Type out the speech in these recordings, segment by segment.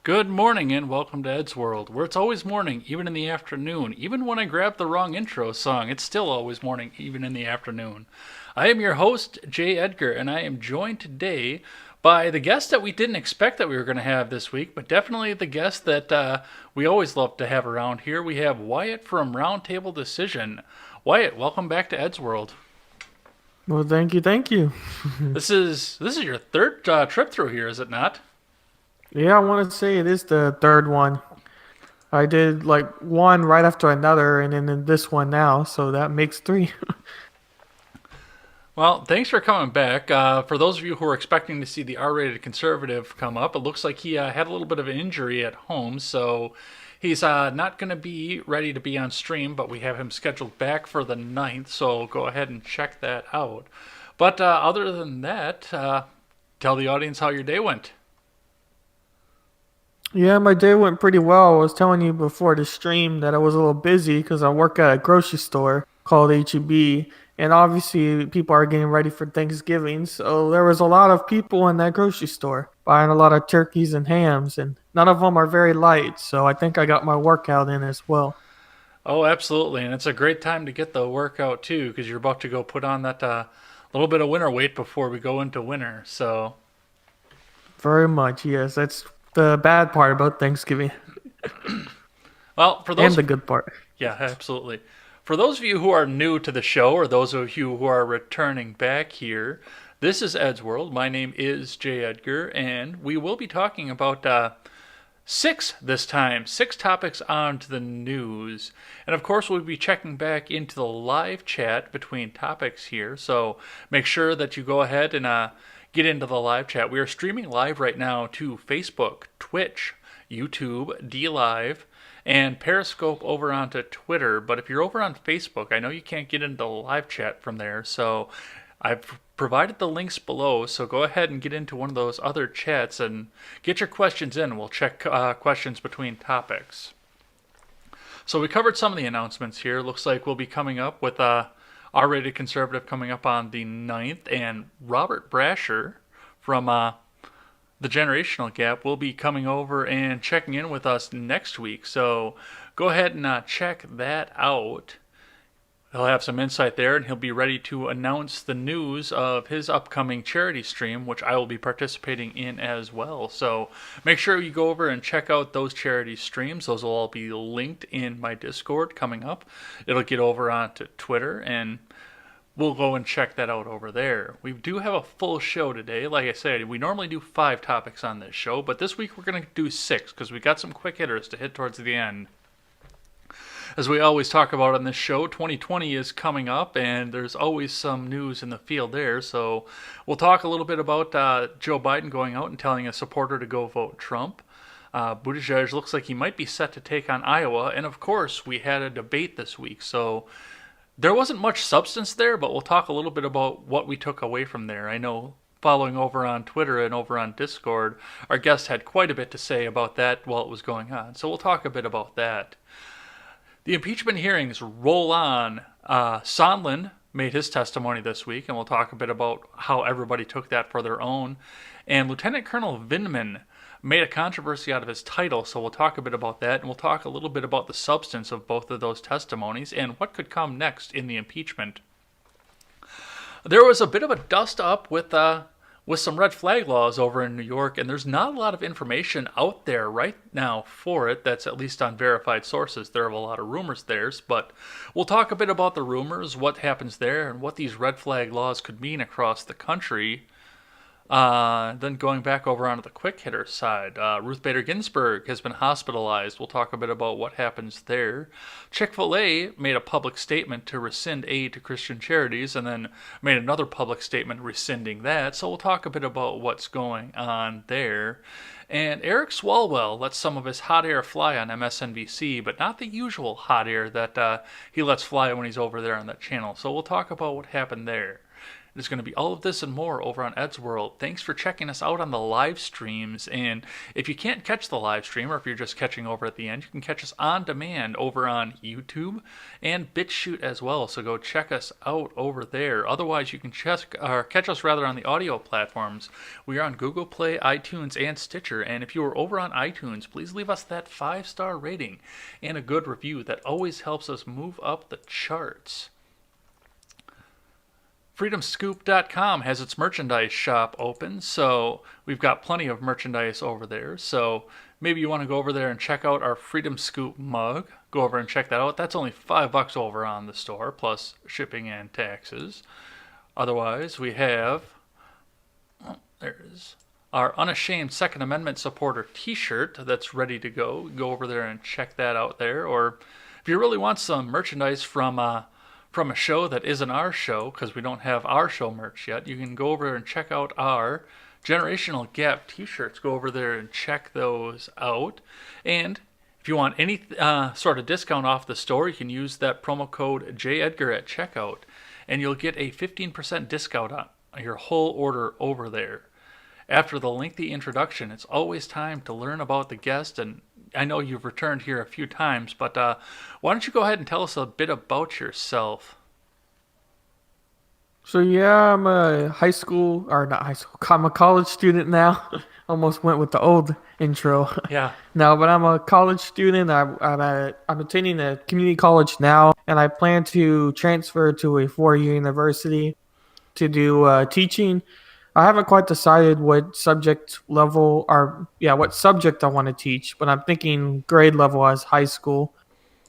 Good morning and welcome to Ed's World, where it's always morning, even in the afternoon. Even when I grab the wrong intro song, it's still always morning, even in the afternoon. I am your host, Jay Edgar, and I am joined today by the guest that we didn't expect that we were going to have this week, but definitely the guest that we always love to have around here. We have Wyatt from Roundtable Decision. Wyatt, welcome back to Ed's World. Well, thank you. This is your third trip through here, is it not? Yeah, I want to say it is the third one. I did like one right after another, and then this one now, so that makes three. Well, thanks for coming back. For those of you who are expecting to see the R-rated conservative come up, it looks like he had a little bit of an injury at home, so he's not going to be ready to be on stream, but we have him scheduled back for the 9th, so go ahead and check that out. But other than that, tell the audience how your day went. Yeah, my day went pretty well. I was telling you before the stream that I was a little busy because I work at a grocery store called H-E-B, and obviously people are getting ready for Thanksgiving, so there was a lot of people in that grocery store buying a lot of turkeys and hams, and none of them are very light, so I think I got my workout in as well. Oh, absolutely, and it's a great time to get the workout too, because you're about to go put on that little bit of winter weight before we go into winter, so... Very much, yes. That's the bad part about Thanksgiving. Well, for those... And the good part. Yeah, absolutely. For those of you who are new to the show, or those of you who are returning back here, this is Ed's World. My name is Jay Edgar, and we will be talking about six topics on to the news. And of course, we'll be checking back into the live chat between topics here, so make sure that you go ahead and get into the live chat. We are streaming live right now to Facebook, Twitch, YouTube, DLive, and Periscope over onto Twitter. But if you're over on Facebook, I know you can't get into the live chat from there, so I've provided the links below, so go ahead and get into one of those other chats and get your questions in. We'll check questions between topics. So we covered some of the announcements here. Looks like we'll be coming up with R-rated conservative coming up on the 9th, and Robert Brasher from the Generational Gap will be coming over and checking in with us next week. So go ahead and check that out. He'll have some insight there, and he'll be ready to announce the news of his upcoming charity stream, which I will be participating in as well. So make sure you go over and check out those charity streams. Those will all be linked in my Discord coming up. It'll get over onto Twitter, and we'll go and check that out over there. We do have a full show today. Like I said, we normally do 5 topics on this show, but this week we're going to do 6 because we got some quick hitters to hit towards the end. As we always talk about on this show, 2020 is coming up, and there's always some news in the field there. So we'll talk a little bit about Joe Biden going out and telling a supporter to go vote Trump. Buttigieg looks like he might be set to take on Iowa. And, of course, we had a debate this week. So there wasn't much substance there, but we'll talk a little bit about what we took away from there. I know following over on Twitter and over on Discord, our guest had quite a bit to say about that while it was going on. So we'll talk a bit about that. The impeachment hearings roll on. Sondland made his testimony this week, and we'll talk a bit about how everybody took that for their own. And Lieutenant Colonel Vindman made a controversy out of his title, so we'll talk a bit about that, and we'll talk a little bit about the substance of both of those testimonies and what could come next in the impeachment. There was a bit of a dust-up with with some red flag laws over in New York, and there's not a lot of information out there right now for it that's at least on verified sources. There are a lot of rumors there, but we'll talk a bit about the rumors, what happens there, and what these red flag laws could mean across the country. Then going back over onto the quick hitter side, Ruth Bader Ginsburg has been hospitalized. We'll talk a bit about what happens there. Chick-fil-A made a public statement to rescind aid to Christian charities and then made another public statement rescinding that. So we'll talk a bit about what's going on there. And Eric Swalwell lets some of his hot air fly on MSNBC, but not the usual hot air that he lets fly when he's over there on that channel. So we'll talk about what happened there. There's going to be all of this and more over on Ed's World. Thanks for checking us out on the live streams. And if you can't catch the live stream, or if you're just catching over at the end, you can catch us on demand over on YouTube and BitChute as well. So go check us out over there. Otherwise, you can catch us rather on the audio platforms. We are on Google Play, iTunes, and Stitcher. And if you are over on iTunes, please leave us that 5-star rating and a good review. That always helps us move up the charts. FreedoomScoop.com has its merchandise shop open, so we've got plenty of merchandise over there. So maybe you want to go over there and check out our Freedom Scoop mug. Go over and check that out. That's only $5 over on the store, plus shipping and taxes. Otherwise, we have, there's our Unashamed Second Amendment Supporter t-shirt that's ready to go. Go over there and check that out there. Or if you really want some merchandise from a show that isn't our show, because we don't have our show merch yet, you can go over and check out our Generational Gap t-shirts. Go over there and check those out. And if you want any sort of discount off the store, you can use that promo code JEdgar at checkout, and you'll get a 15% discount on your whole order over there. After the lengthy introduction, it's always time to learn about the guest, and I know you've returned here a few times, but why don't you go ahead and tell us a bit about yourself? So yeah, I'm a high school, or not high school, I'm a college student now. Almost went with the old intro. Yeah. No, but I'm a college student. I'm attending a community college now, and I plan to transfer to a four-year university to do teaching. I haven't quite decided what subject level or what subject I want to teach, but I'm thinking grade level as high school.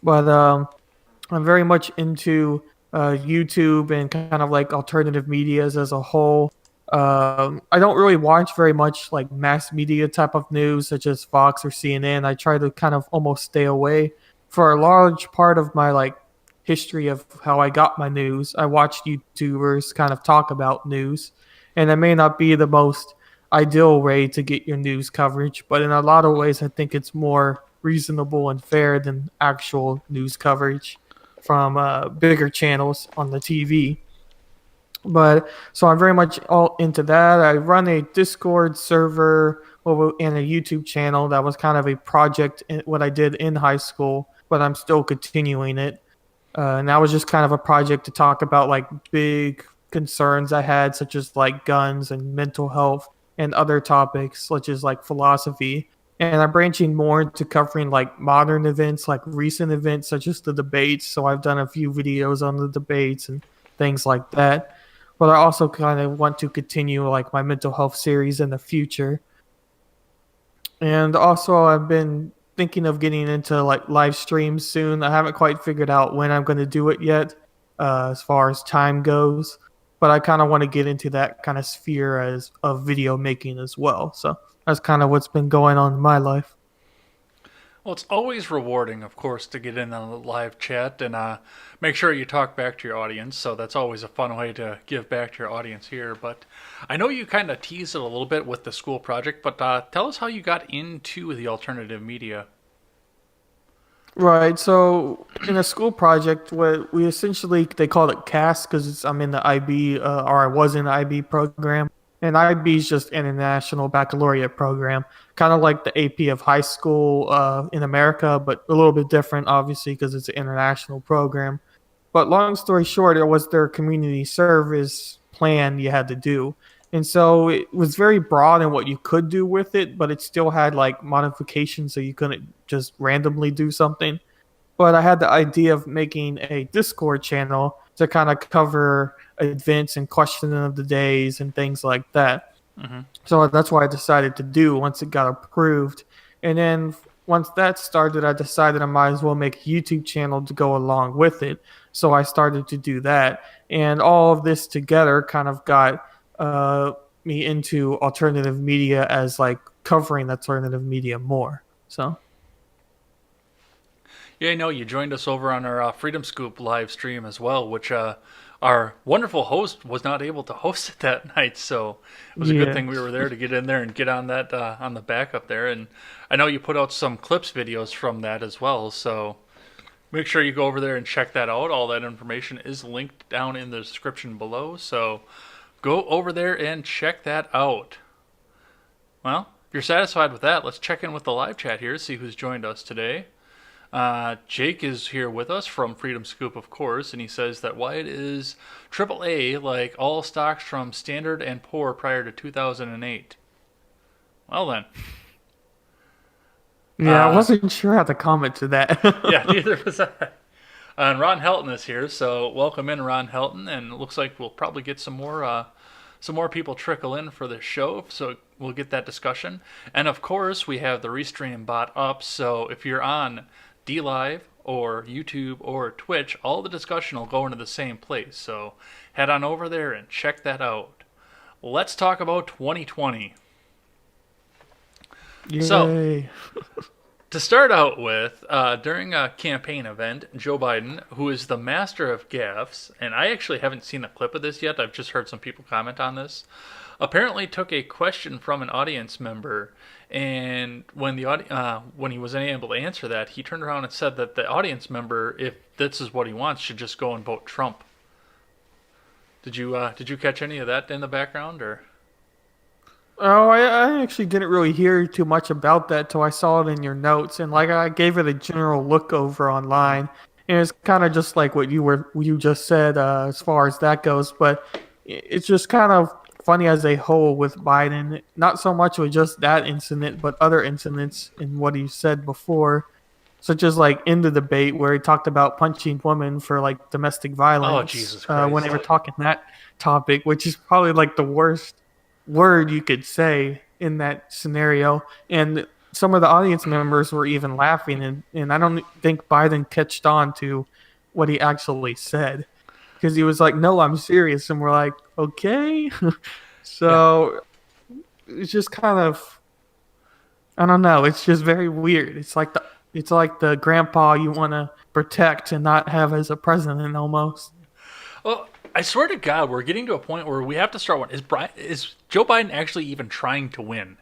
But I'm very much into YouTube and kind of like alternative medias as a whole. I don't really watch very much like mass media type of news such as Fox or CNN. I try to kind of almost stay away. For a large part of my like history of how I got my news, I watched YouTubers kind of talk about news, and it may not be the most ideal way to get your news coverage, but in a lot of ways, I think it's more reasonable and fair than actual news coverage from bigger channels on the TV. But so I'm very much all into that. I run a Discord server and a YouTube channel that was kind of a project in what I did in high school, but I'm still continuing it. And that was just kind of a project to talk about like big concerns I had, such as like guns and mental health and other topics such as like philosophy. And I'm branching more into covering like modern events, like recent events such as the debates. So I've done a few videos on the debates and things like that. But I also kind of want to continue like my mental health series in the future. And also I've been thinking of getting into like live streams soon. I haven't quite figured out when I'm going to do it yet, as far as time goes. But I kind of want to get into that kind of sphere as of video making as well. So that's kind of what's been going on in my life. Well, it's always rewarding, of course, to get in on the live chat and make sure you talk back to your audience. So that's always a fun way to give back to your audience here. But I know you kind of teased it a little bit with the school project, but tell us how you got into the alternative media. Right. So in a school project, what we essentially they called it CAS because I'm in the IB or I was in the IB program, and IB is just International Baccalaureate program, kind of like the AP of high school in America, but a little bit different, obviously, because it's an international program. But long story short, it was their community service plan you had to do. And so it was very broad in what you could do with it, but it still had like modifications so you couldn't just randomly do something. But I had the idea of making a Discord channel to kind of cover events and questioning of the days and things like that. Hmm. So that's what I decided to do once it got approved. And then once that started, I decided I might as well make a YouTube channel to go along with it. So I started to do that. And all of this together kind of got uh, me into alternative media as like covering alternative media more. So, Yeah, I know you joined us over on our Freedom Scoop live stream as well, which our wonderful host was not able to host it that night. So it was a good yeah. thing we were there to get in there and get on that on the backup there. And I know you put out some clips videos from that as well. So make sure you go over there and check that out. All that information is linked down in the description below. So go over there and check that out. Well, if you're satisfied with that, let's check in with the live chat here, see who's joined us today. Jake is here with us from Freedom Scoop, of course, and he says that Wyatt is AAA like all stocks from Standard and Poor prior to 2008. Well then, Yeah, I uh, wasn't sure how to comment to that. yeah, neither was I. And Ron Helton is here, so welcome in, Ron Helton. And it looks like we'll probably get some more people trickle in for the show, so we'll get that discussion. And of course, we have the Restream bot up, so if you're on DLive or YouTube or Twitch, all the discussion will go into the same place. So head on over there and check that out. Let's talk about 2020. So, Yay. to start out with, during a campaign event, Joe Biden, who is the master of gaffes, and I actually haven't seen a clip of this yet, I've just heard some people comment on this, apparently took a question from an audience member, and when he was unable to answer that, he turned around and said that the audience member, if this is what he wants, should just go and vote Trump. Did you catch any of that in the background, or? Oh, I actually didn't really hear too much about that till I saw it in your notes, and like I gave it a general look over online, and it's kind of just like you just said as far as that goes, but it's just kind of funny as a whole with Biden. Not so much with just that incident, but other incidents in what he said before, such as like in the debate where he talked about punching women for like domestic Oh, violence Jesus when they Christ. were talking that topic, which is probably like the worst word you could say in that scenario. And some of the audience members were even laughing, and I don't think Biden catched on to what he actually said because he was like, "No, I'm serious," and we're like, "Okay." Yeah. So it's just kind of, I don't know. It's just very weird. It's like the grandpa you want to protect and not have as a president almost. Well, I swear to God, we're getting to a point where we have to start one. Is Joe Biden actually even trying to win?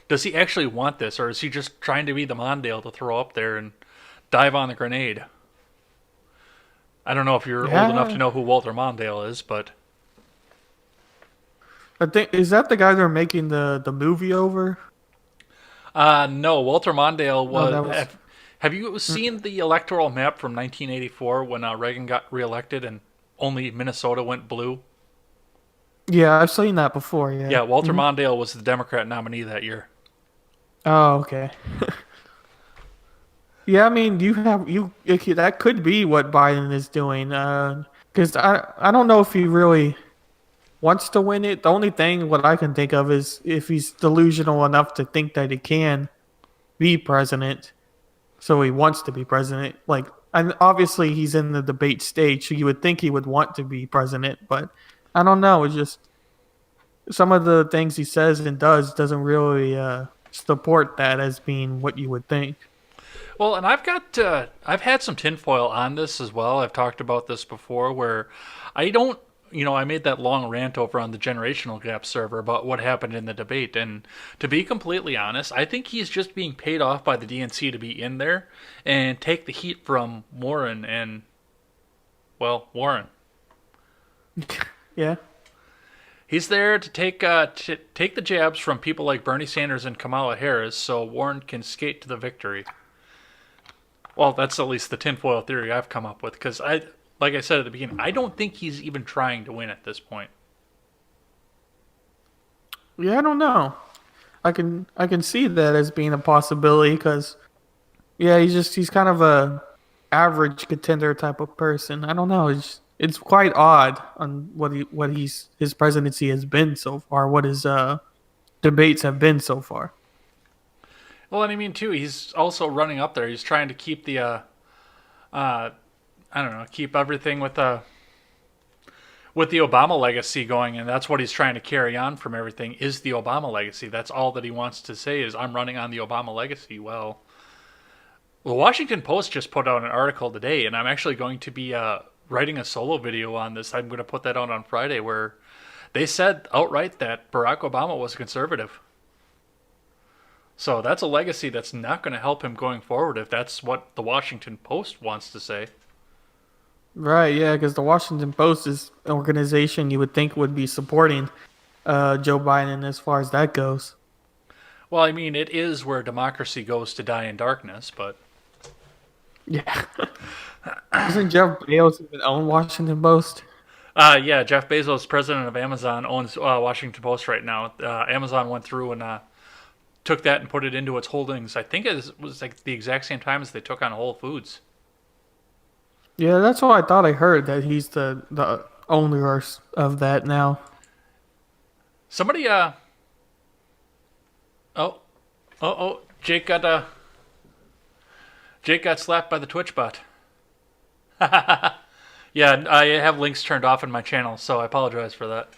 Does he actually want this, or is he just trying to be the Mondale to throw up there and dive on the grenade? I don't know if you're old enough to Yeah, know who Walter Mondale is, but I think is that the guy they're making the movie over? no, Walter Mondale No, was. that was. Have you seen the electoral map from 1984 when Reagan got reelected and only Minnesota went blue? Yeah, I've seen that before. Yeah. Yeah, Walter Hmm. Mondale was the Democrat nominee that year. Oh, okay. Yeah, I mean, that could be what Biden is doing. Because I don't know if he really wants to win it. The only thing what I can think of is if he's delusional enough to think that he can be president, so he wants to be president. Like, and obviously he's in the debate stage, so you would think he would want to be president, but I don't know. It's just some of the things he says and does doesn't really support that as being what you would think. Well, and I've had some tinfoil on this as well. I've talked about this before, where I don't, I made that long rant over on the generational gap server about what happened in the debate, and to be completely honest, I think he's just being paid off by the DNC to be in there and take the heat from Warren and, well, Warren. Yeah. He's there to take the jabs from people like Bernie Sanders and Kamala Harris, so Warren can skate to the victory. Well, that's at least the tinfoil theory I've come up with. Because like I said at the beginning, I don't think he's even trying to win at this point. Yeah, I don't know. I can see that as being a possibility because yeah, he's kind of a average contender type of person. I don't know. It's quite odd on what his presidency has been so far. What is debates have been so far. Well, and I mean too, he's also running up there. He's trying to keep the uh, I don't know, keep everything with the Obama legacy going, and that's what he's trying to carry on from everything is the Obama legacy. That's all that he wants to say is I'm running on the Obama legacy. Well, the Washington Post just put out an article today, and I'm actually going to be writing a solo video on this. I'm going to put that out on Friday, where they said outright that Barack Obama was a conservative. So that's a legacy that's not going to help him going forward if that's what the Washington Post wants to say. Right, yeah, because the Washington Post is an organization you would think would be supporting Joe Biden as far as that goes. Well, I mean, it is where democracy goes to die in darkness, but Yeah. Doesn't Jeff Bezos even own Washington Post? yeah, Jeff Bezos, president of Amazon, owns Washington Post right now. Amazon went through and took that and put it into its holdings. I think it was like the exact same time as they took on Whole Foods. Yeah, that's what I thought I heard that he's the owner of that now. Somebody, oh, Jake got slapped by the Twitch bot. Yeah, I have links turned off in my channel, so I apologize for that.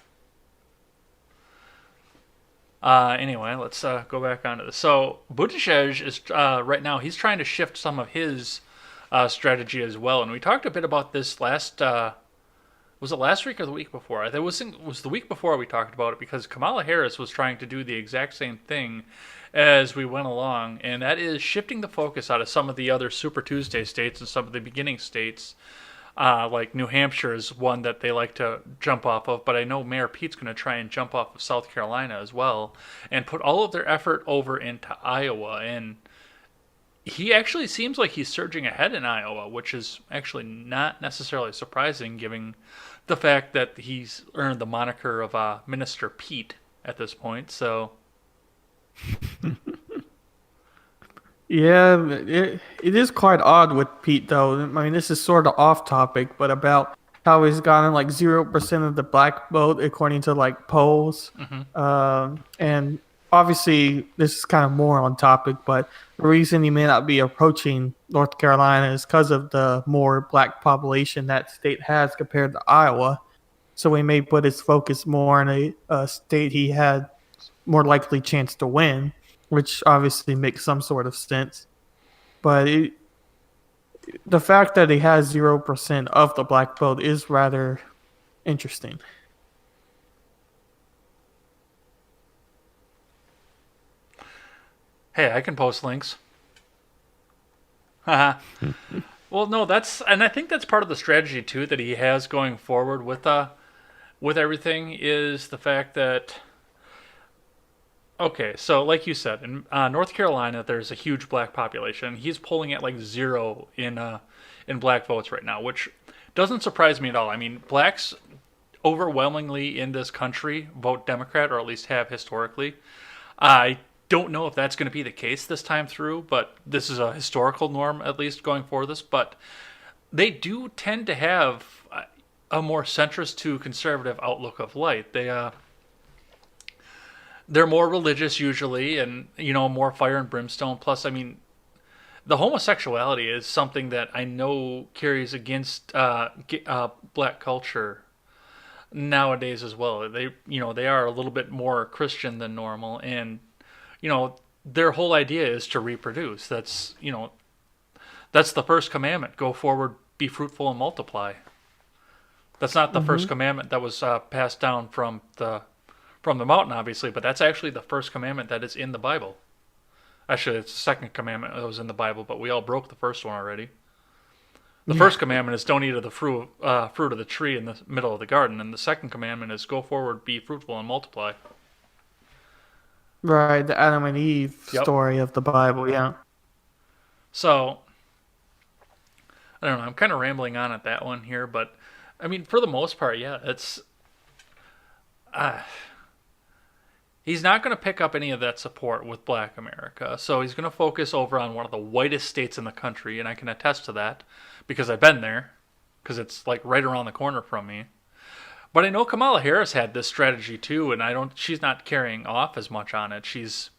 Anyway, let's go back onto this. So Buttigieg is right now he's trying to shift some of his strategy as well, and we talked a bit about this last. Was it last week or the week before? It was the week before we talked about it because Kamala Harris was trying to do the exact same thing as we went along, and that is shifting the focus out of some of the other Super Tuesday states and some of the beginning states. Like New Hampshire is one that they like to jump off of, but I know Mayor Pete's going to try and jump off of South Carolina as well and put all of their effort over into Iowa. And he actually seems like he's surging ahead in Iowa, which is actually not necessarily surprising given the fact that he's earned the moniker of Minister Pete at this point. So Yeah, it is quite odd with Pete though. I mean, this is sort of off topic, but about how he's gotten like 0% of the black vote according to like polls. And obviously this is kind of more on topic, but the reason he may not be approaching North Carolina is because of the more black population that state has compared to Iowa. So he may put his focus more in a state he had more likely chance to win, which obviously makes some sort of sense. But the fact that he has 0% of the black vote is rather interesting. hey, I can post links. Haha. Well, no, and I think that's part of the strategy too that he has going forward with everything is the fact that okay, so like you said, in North Carolina, there's a huge black population. He's pulling at like zero in black votes right now, which doesn't surprise me at all. I mean, blacks overwhelmingly in this country vote Democrat, or at least have historically. I don't know if that's going to be the case this time through, but this is a historical norm at least going for this. But they do tend to have a more centrist to conservative outlook of life. They're more religious usually, and more fire and brimstone. Plus, I mean, the homosexuality is something that I know carries against black culture nowadays as well. They are a little bit more Christian than normal, and their whole idea is to reproduce. That's the first commandment: go forward, be fruitful, and multiply. That's not the first commandment that was passed down from the mountain, obviously, but that's actually the first commandment that is in the Bible. Actually, it's the second commandment that was in the Bible, but we all broke the first one already. The first commandment is don't eat of the fruit of the tree in the middle of the garden, and the second commandment is go forward, be fruitful, and multiply. Right, the Adam and Eve story of the Bible, yeah. So, I don't know, I'm kind of rambling on at that one here, but, I mean, for the most part, yeah, it's... he's not going to pick up any of that support with black America. So he's going to focus over on one of the whitest states in the country, and I can attest to that because I've been there, because it's like right around the corner from me. But I know Kamala Harris had this strategy too, and she's not carrying off as much on it. She's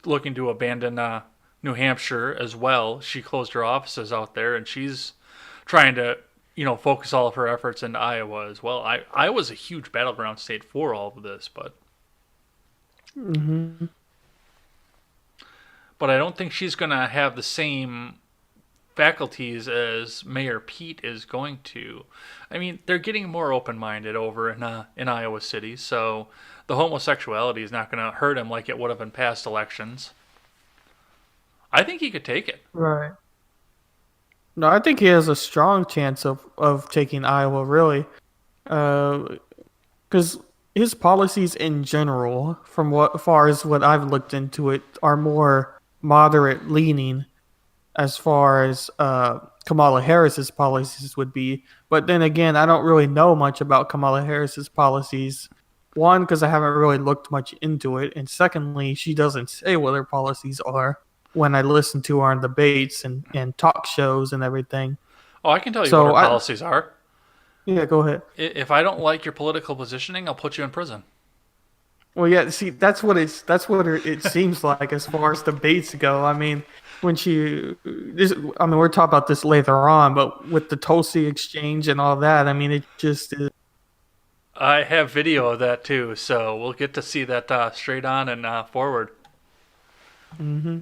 looking to abandon New Hampshire as well. She closed her offices out there, and she's trying to, focus all of her efforts into Iowa as well. Iowa's a huge battleground state for all of this, but Hmm. I don't think she's going to have the same faculties as Mayor Pete is going to. I mean, they're getting more open-minded over in Iowa City, so the homosexuality is not going to hurt him like it would have in past elections. I think he could take it. Right. No, I think he has a strong chance of taking Iowa, really. Because his policies in general, from what far as what I've looked into it, are more moderate leaning as far as Kamala Harris's policies would be. But then again, I don't really know much about Kamala Harris's policies. One, because I haven't really looked much into it, and secondly, she doesn't say what her policies are when I listen to her on debates and talk shows and everything. Oh, I can tell you what her So I policies are. yeah, go ahead. If I don't like your political positioning, I'll put you in prison. Well, yeah, see, that's what it seems like as far as debates go. I mean, we're talking about this later on, but with the Tulsi exchange and all that, I mean, it just is. I have video of that too, so we'll get to see that straight on and forward. Hmm.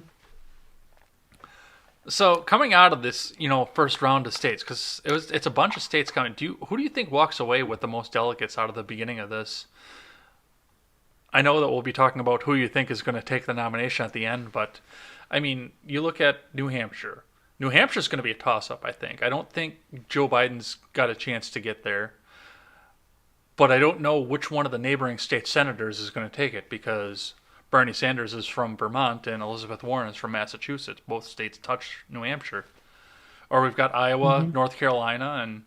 So coming out of this, first round of states, because it's a bunch of states coming. Who do you think walks away with the most delegates out of the beginning of this? I know that we'll be talking about who you think is going to take the nomination at the end, but I mean, you look at New Hampshire. New Hampshire's going to be a toss-up, I think. I don't think Joe Biden's got a chance to get there, but I don't know which one of the neighboring state senators is going to take it because Bernie Sanders is from Vermont and Elizabeth Warren is from Massachusetts. Both states touch New Hampshire. Or we've got Iowa, Hmm. North Carolina, and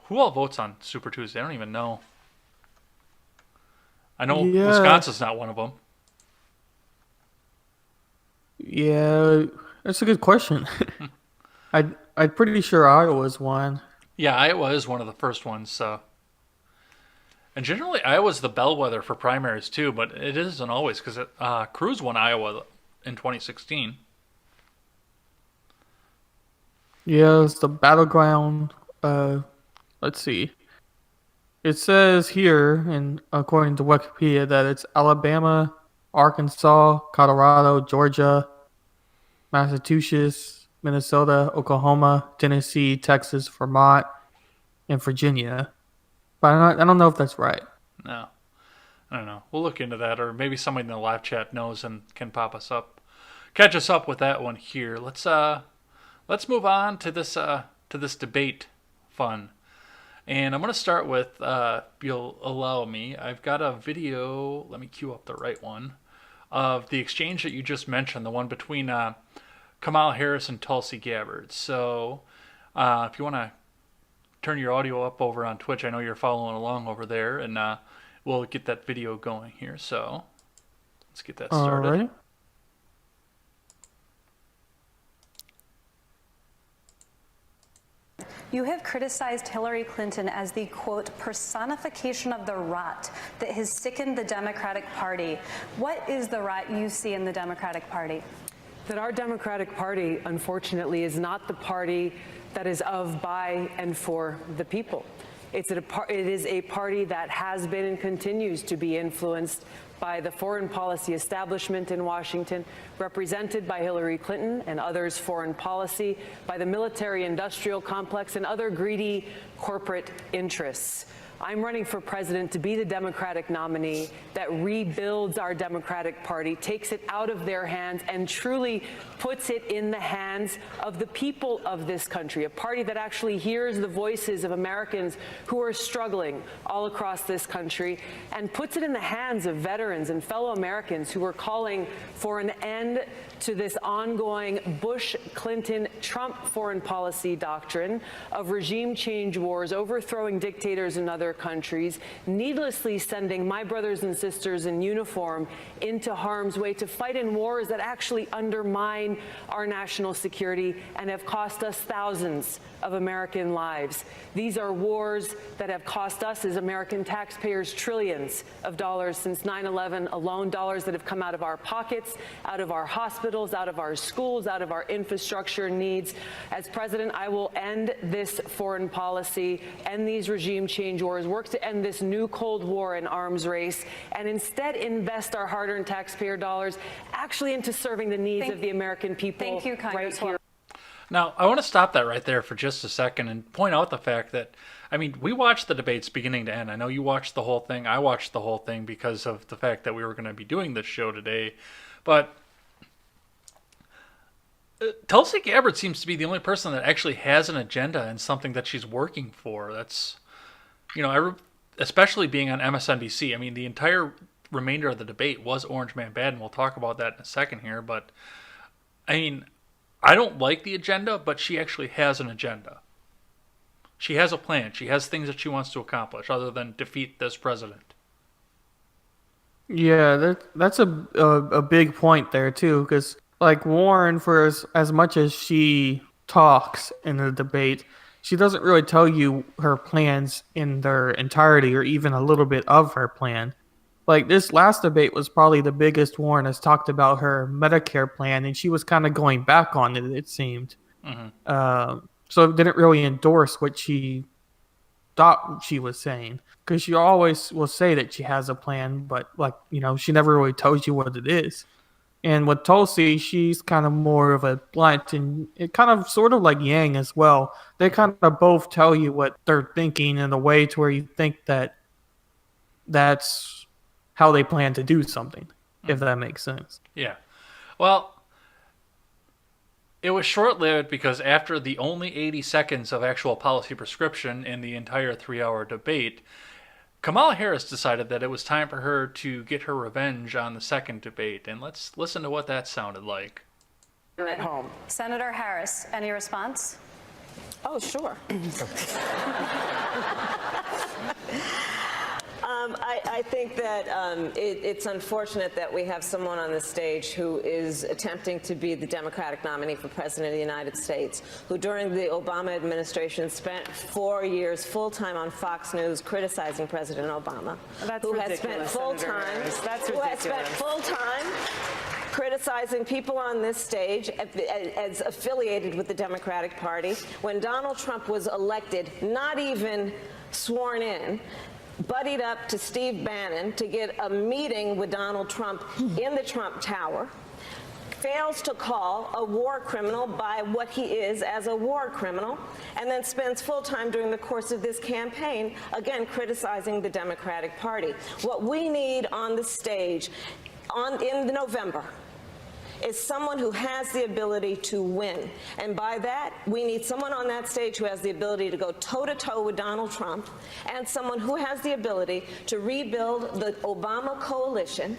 who all votes on Super Tuesday? I don't even know. I know Yeah, Wisconsin's not one of them. yeah, that's a good question. I'm pretty sure Iowa's one. Yeah, Iowa is one of the first ones. So, and generally Iowa's the bellwether for primaries too, but it isn't always because Cruz won Iowa in 2016. Yeah, it's the battleground. Let's see. It says here, and according to Wikipedia, that it's Alabama, Arkansas, Colorado, Georgia, Massachusetts, Minnesota, Oklahoma, Tennessee, Texas, Vermont, and Virginia. But I don't know if that's right. No, I don't know. We'll look into that, or maybe somebody in the live chat knows and can catch us up with that one here. Let's move on to this debate fun. And I'm going to start with, if you'll allow me, I've got a video, let me cue up the right one, of the exchange that you just mentioned, the one between Kamala Harris and Tulsi Gabbard. So if you want to turn your audio up over on Twitch, I know you're following along over there, and we'll get that video going here. So let's get that All started. right. You have criticized Hillary Clinton as the, quote, personification of the rot that has sickened the Democratic Party. What is the rot you see in the Democratic Party? That our Democratic Party, unfortunately, is not the party that is of, by, and for the people. It is a party that has been and continues to be influenced by the foreign policy establishment in Washington, represented by Hillary Clinton and others' foreign policy, by the military-industrial complex and other greedy corporate interests. I'm running for president to be the Democratic nominee that rebuilds our Democratic Party, takes it out of their hands, and truly puts it in the hands of the people of this country, a party that actually hears the voices of Americans who are struggling all across this country, and puts it in the hands of veterans and fellow Americans who are calling for an end to this ongoing Bush-Clinton-Trump foreign policy doctrine of regime change wars, overthrowing dictators in other countries, needlessly sending my brothers and sisters in uniform into harm's way to fight in wars that actually undermine our national security and have cost us thousands of American lives. These are wars that have cost us as American taxpayers trillions of dollars since 9/11 alone, dollars that have come out of our pockets, out of our hospitals, out of our schools, out of our infrastructure needs. As president, I will end this foreign policy, end these regime change wars, work to end this new Cold War and arms race, and instead invest our hard-earned taxpayer dollars actually into serving the needs of the American people. Thank you, right Congresswoman. here. Now, I want to stop that right there for just a second and point out the fact that, I mean, we watched the debates beginning to end. I know you watched the whole thing. I watched the whole thing because of the fact that we were going to be doing this show today. But Tulsi Gabbard seems to be the only person that actually has an agenda and something that she's working for. That's, you know, especially being on MSNBC. I mean, the entire remainder of the debate was Orange Man Bad, and we'll talk about that in a second here. But, I mean, I don't like the agenda, but she actually has an agenda. She has a plan. She has things that she wants to accomplish other than defeat this president. Yeah, that's a big point there too, because like Warren, for as much as she talks in the debate, she doesn't really tell you her plans in their entirety or even a little bit of her plan. Like this last debate was probably the biggest Warren has talked about her Medicare plan, and she was kind of going back on it, it seemed. So it didn't really endorse what she thought she was saying, because she always will say that she has a plan, but like, you know, she never really tells you what it is. And with Tulsi, she's kind of more of a blunt, and it kind of sort of like Yang as well. They kind of both tell you what they're thinking in a way to where you think that that's how they plan to do something, if that makes sense. Yeah. Well, it was short-lived because after the only 80 seconds of actual policy prescription in the entire 3-hour debate, Kamala Harris decided that it was time for her to get her revenge on the second debate. And let's listen to what that sounded like. At home. Senator Harris, any response? Oh, sure. I think that it's unfortunate that we have someone on the stage who is attempting to be the Democratic nominee for President of the United States, who during the Obama administration spent 4 years full-time on Fox News criticizing President Obama, who has spent full-time criticizing people on this stage as affiliated with the Democratic Party. When Donald Trump was elected, not even sworn in, buddied up to Steve Bannon to get a meeting with Donald Trump in the Trump Tower, fails to call a war criminal by what he is as a war criminal, and then spends full time during the course of this campaign, again, criticizing the Democratic Party. What we need on the stage in November is someone who has the ability to win. And by that, we need someone on that stage who has the ability to go toe-to-toe with Donald Trump, and someone who has the ability to rebuild the Obama coalition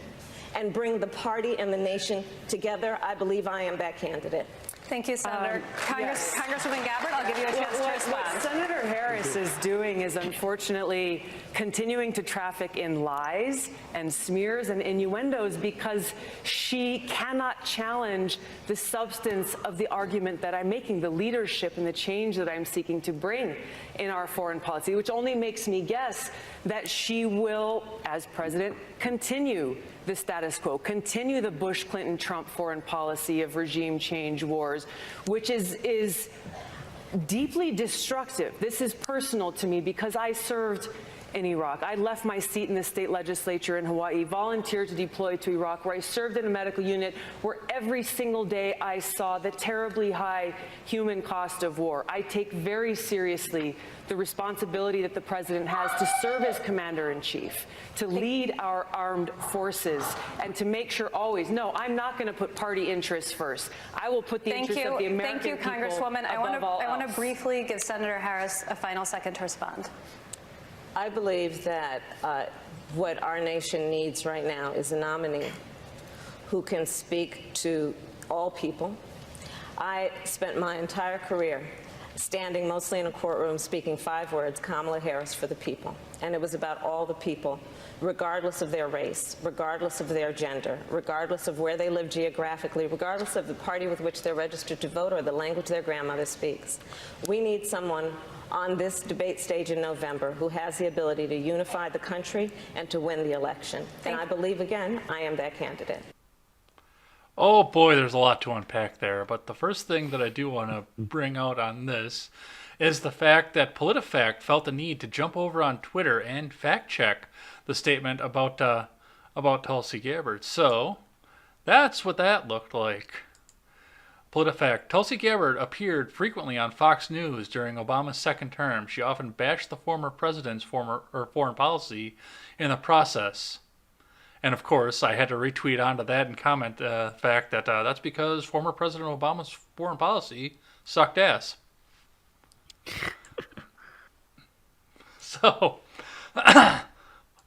and bring the party and the nation together. I believe I am that candidate. Thank you, Senator. Yes. Congresswoman Gabbard, I'll give you a chance to respond. What Senator Harris is doing is unfortunately continuing to traffic in lies and smears and innuendos because she cannot challenge the substance of the argument that I'm making, the leadership and the change that I'm seeking to bring in our foreign policy, which only makes me guess that she will, as president, continue the status quo, continue the Bush-Clinton-Trump foreign policy of regime change wars, which is deeply destructive. This is personal to me because I served in Iraq. I left my seat in the state legislature in Hawaii, volunteered to deploy to Iraq, where I served in a medical unit where every single day I saw the terribly high human cost of war. I take very seriously the responsibility that the president has to serve as commander-in-chief, to lead our armed forces, and to make sure always, no, I'm not going to put party interests first. I will put the interests of the American people above all else. Thank you, Congresswoman. I want to briefly give Senator Harris a final second to respond. I believe that what our nation needs right now is a nominee who can speak to all people. I spent my entire career standing mostly in a courtroom speaking 5 words, Kamala Harris for the people. And it was about all the people, regardless of their race, regardless of their gender, regardless of where they live geographically, regardless of the party with which they're registered to vote or the language their grandmother speaks. We need someone on this debate stage in November who has the ability to unify the country and to win the election. And I believe, again, I am that candidate. Oh boy, there's a lot to unpack there. But the first thing that I do want to bring out on this is the fact that PolitiFact felt the need to jump over on Twitter and fact check the statement about Tulsi Gabbard. So that's what that looked like. PolitiFact: Tulsi Gabbard appeared frequently on Fox News during Obama's second term. She often bashed the former president's foreign policy in the process. And of course, I had to retweet onto that and comment the fact that that's because former President Obama's foreign policy sucked ass. So,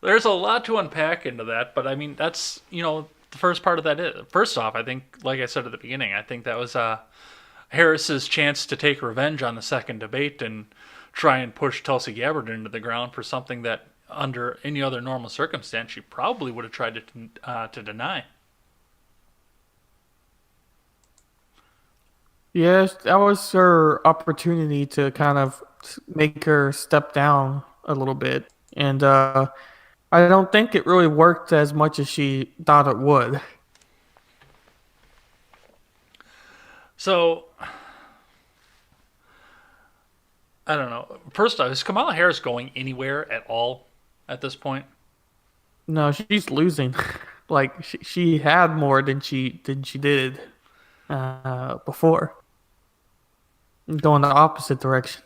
there's a lot to unpack into that, but I mean, that's, the first part of that is, first off, I think, like I said at the beginning, I think that was Harris's chance to take revenge on the second debate and try and push Tulsi Gabbard into the ground for something that under any other normal circumstance, she probably would have tried to deny. Yes, that was her opportunity to kind of make her step down a little bit. And I don't think it really worked as much as she thought it would. So, I don't know. First off, is Kamala Harris going anywhere at all at this point? No, she's losing. Like she had more than she did before. Going the opposite direction.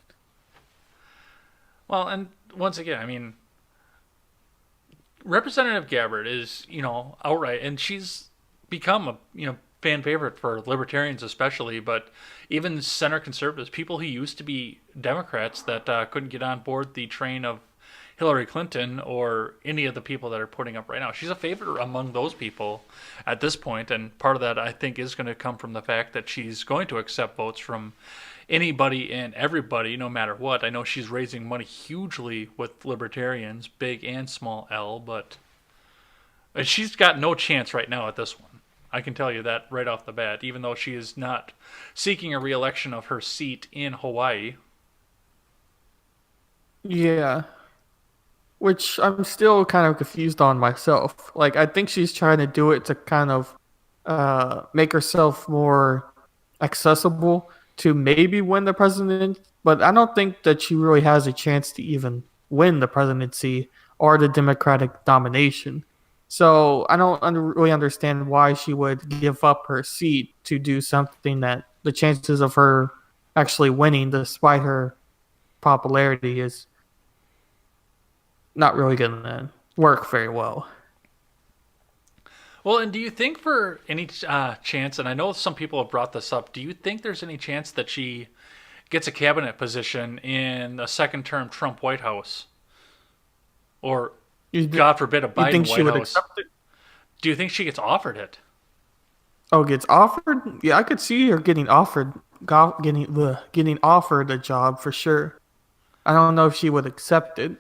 Well, and once again, I mean, Representative Gabbard is, outright, and she's become a, fan favorite for libertarians especially, but even center conservatives, people who used to be Democrats that couldn't get on board the train of Hillary Clinton or any of the people that are putting up right now. She's a favorite among those people at this point, and part of that, I think, is going to come from the fact that she's going to accept votes from anybody and everybody, no matter what. I know she's raising money hugely with libertarians, big and small L, but she's got no chance right now at this one. I can tell you that right off the bat, even though she is not seeking a re-election of her seat in Hawaii. Yeah. Which I'm still kind of confused on myself. Like, I think she's trying to do it to kind of make herself more accessible to maybe win the presidency, but I don't think that she really has a chance to even win the presidency or the Democratic nomination. So I don't really understand why she would give up her seat to do something that the chances of her actually winning, despite her popularity, is not really going to work very well. Well, and do you think for any chance, and I know some people have brought this up, do you think there's any chance that she gets a cabinet position in a second-term Trump White House? Or, God forbid, a Biden you think White she would House? accept it? Do you think she gets offered it? Oh, gets offered? Yeah, I could see her getting offered a job for sure. I don't know if she would accept it,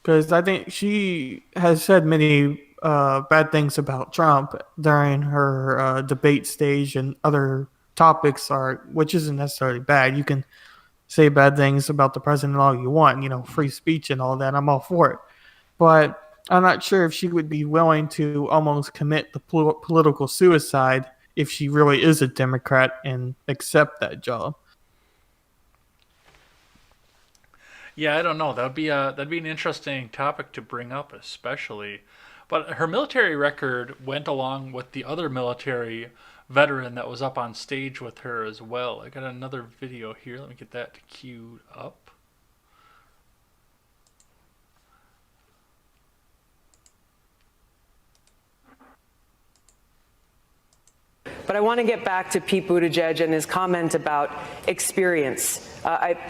because I think she has said many bad things about Trump during her debate stage and other topics, which isn't necessarily bad. You can say bad things about the president all you want, free speech and all that. I'm all for it. But I'm not sure if she would be willing to almost commit the political suicide if she really is a Democrat and accept that job. Yeah, I don't know. That'd be an interesting topic to bring up, especially. But her military record went along with the other military veteran that was up on stage with her as well. I got another video here. Let me get that queued up. But I want to get back to Pete Buttigieg and his comment about experience.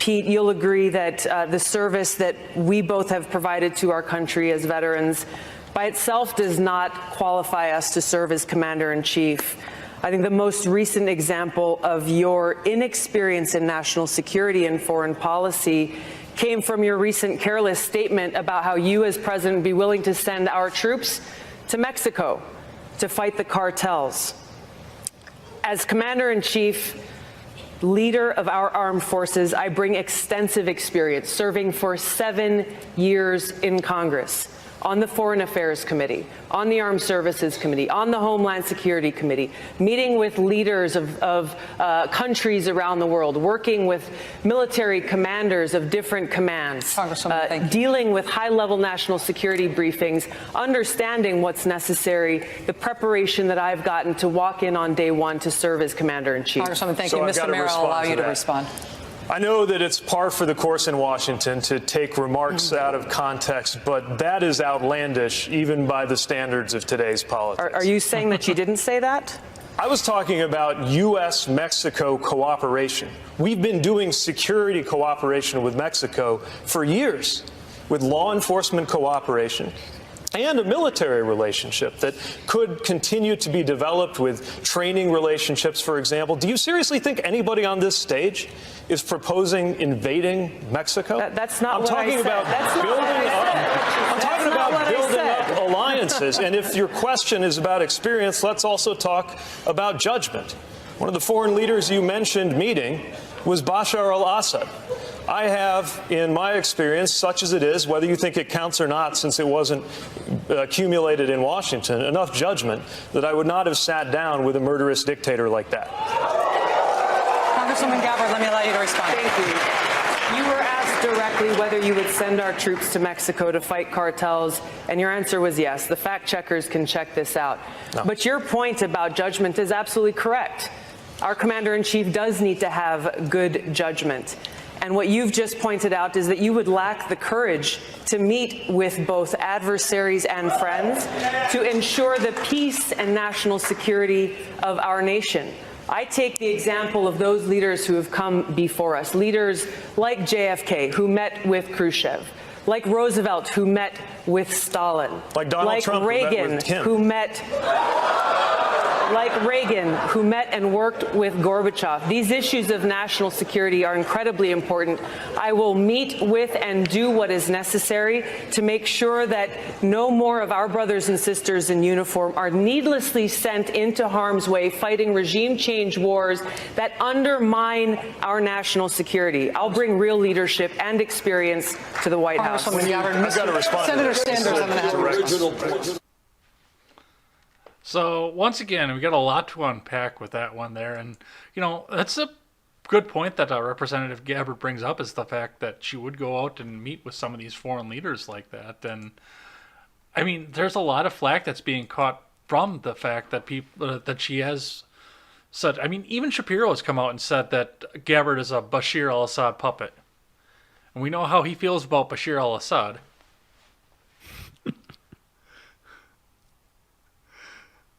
Pete, you'll agree that the service that we both have provided to our country as veterans by itself does not qualify us to serve as commander-in-chief. I think the most recent example of your inexperience in national security and foreign policy came from your recent careless statement about how you as president would be willing to send our troops to Mexico to fight the cartels. As commander-in-chief, leader of our armed forces, I bring extensive experience serving for 7 years in Congress, on the Foreign Affairs Committee, on the Armed Services Committee, on the Homeland Security Committee, meeting with leaders of countries around the world, working with military commanders of different commands, dealing with high-level national security briefings, understanding what's necessary, the preparation that I've gotten to walk in on day one to serve as Commander-in-Chief. Congresswoman, thank you. Mr. Mayor, I'll allow you to respond. I know that it's par for the course in Washington to take remarks out of context, but that is outlandish even by the standards of today's politics. Are you saying that you didn't say that? I was talking about U.S.-Mexico cooperation. We've been doing security cooperation with Mexico for years, with law enforcement cooperation and a military relationship that could continue to be developed with training relationships, for example. Do you seriously think anybody on this stage is proposing invading Mexico? That's not what I said. I'm talking about building up alliances. And if your question is about experience, let's also talk about judgment. One of the foreign leaders you mentioned meeting was Bashar al-Assad. I have, in my experience, such as it is, whether you think it counts or not, since it wasn't accumulated in Washington, enough judgment that I would not have sat down with a murderous dictator like that. Congresswoman Gabbard, let me allow you to respond. Thank you. You were asked directly whether you would send our troops to Mexico to fight cartels, and your answer was yes. The fact checkers can check this out. No. But your point about judgment is absolutely correct. Our commander-in-chief does need to have good judgment. And what you've just pointed out is that you would lack the courage to meet with both adversaries and friends to ensure the peace and national security of our nation. I take the example of those leaders who have come before us, leaders like JFK, who met with Khrushchev, like Roosevelt, who met with Stalin, like Donald Trump, Reagan, who met and worked with Gorbachev. These issues of national security are incredibly important. I will meet with and do what is necessary to make sure that no more of our brothers and sisters in uniform are needlessly sent into harm's way fighting regime change wars that undermine our national security. I'll bring real leadership and experience to the White House. I've got to respond. Senator Sanders, I'm going to have a response. So once again, we got a lot to unpack with that one there, and that's a good point that Representative Gabbard brings up, is the fact that she would go out and meet with some of these foreign leaders like that. And I mean, there's a lot of flack that's being caught from the fact that people that she has said. I mean, even Shapiro has come out and said that Gabbard is a Bashar al-Assad puppet, and we know how he feels about Bashar al-Assad.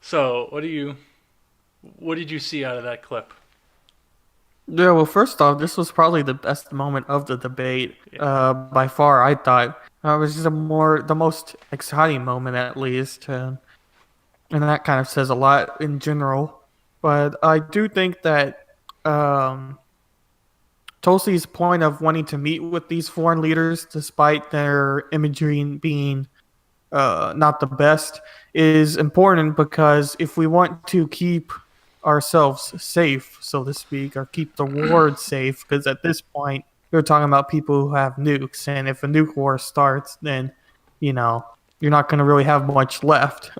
So, what did you see out of that clip? Yeah, well, first off, this was probably the best moment of the debate, by far, I thought. It was just the most exciting moment, at least, and that kind of says a lot in general. But I do think that Tulsi's point of wanting to meet with these foreign leaders, despite their imagery being not the best, is important, because if we want to keep ourselves safe, so to speak, or keep the world safe, because at this point you're talking about people who have nukes, and if a nuke war starts, then you're not going to really have much left.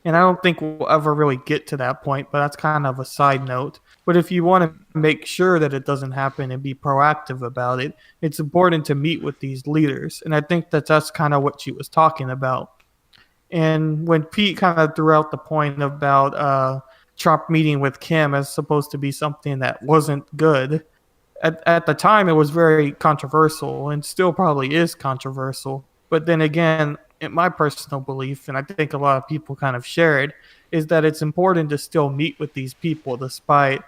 And I don't think we'll ever really get to that point, but that's kind of a side note. But if you want to make sure that it doesn't happen and be proactive about it, it's important to meet with these leaders. And I think that that's kind of what she was talking about. And when Pete kind of threw out the point about Trump meeting with Kim as supposed to be something that wasn't good, at the time it was very controversial, and still probably is controversial. But then again, in my personal belief, and I think a lot of people kind of share it, is that it's important to still meet with these people despite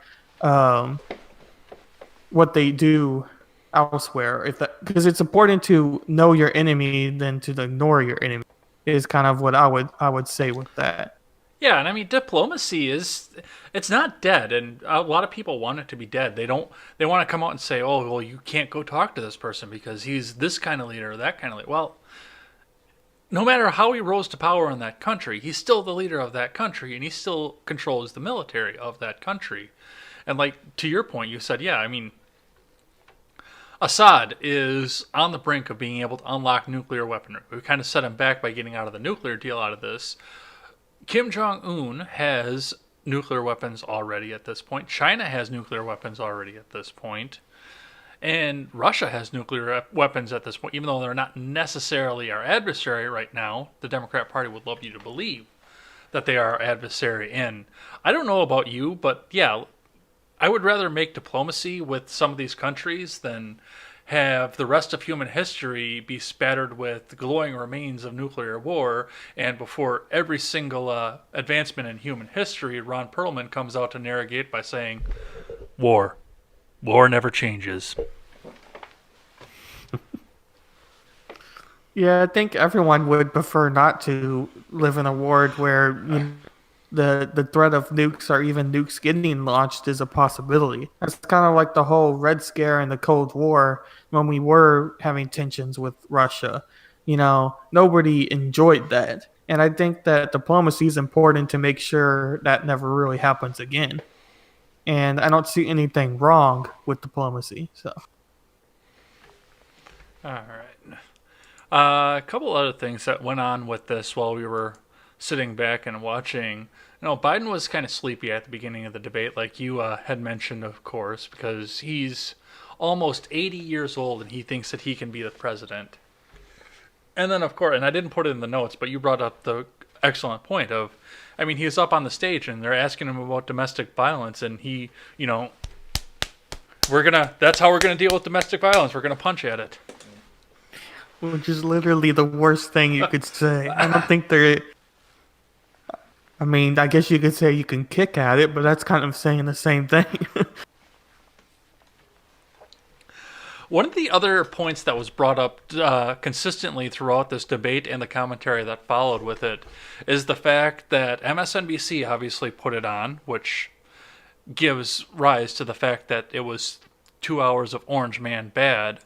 what they do elsewhere. Because it's important to know your enemy than to ignore your enemy, is kind of what I would say with that. Yeah, and I mean diplomacy it's not dead, and a lot of people want it to be dead. They want to come out and say, "Oh, well, you can't go talk to this person because he's this kind of leader or that kind of leader." Well, no matter how he rose to power in that country, he's still the leader of that country, and he still controls the military of that country. And like to your point, you said, yeah, I mean, Assad is on the brink of being able to unlock nuclear weaponry. We kind of set him back by getting out of the nuclear deal out of this. Kim Jong-un has nuclear weapons already at this point. China has nuclear weapons already at this point. And Russia has nuclear weapons at this point, even though they're not necessarily our adversary right now. The Democrat Party would love you to believe that they are our adversary. And I don't know about you, but yeah, I would rather make diplomacy with some of these countries than have the rest of human history be spattered with glowing remains of nuclear war. And before every single advancement in human history, Ron Perlman comes out to narrate by saying, war. War never changes. Yeah, I think everyone would prefer not to live in a world where the threat of nukes or even nukes getting launched is a possibility. That's kind of like the whole Red Scare and the Cold War when we were having tensions with Russia. Nobody enjoyed that. And I think that diplomacy is important to make sure that never really happens again. And I don't see anything wrong with diplomacy. So, All right. A couple other things that went on with this while we were sitting back and watching. Biden was kind of sleepy at the beginning of the debate, like you had mentioned, of course, because he's almost 80 years old and he thinks that he can be the president. And then, of course, and I didn't put it in the notes, but you brought up the excellent point of, I mean, he's up on the stage and they're asking him about domestic violence, and he, that's how we're gonna deal with domestic violence. We're gonna punch at it. which is literally the worst thing you could say. I don't think I mean, I guess you could say you can kick at it, but that's kind of saying the same thing. One of the other points that was brought up consistently throughout this debate and the commentary that followed with it is the fact that MSNBC obviously put it on, which gives rise to the fact that it was 2 hours of Orange Man bad.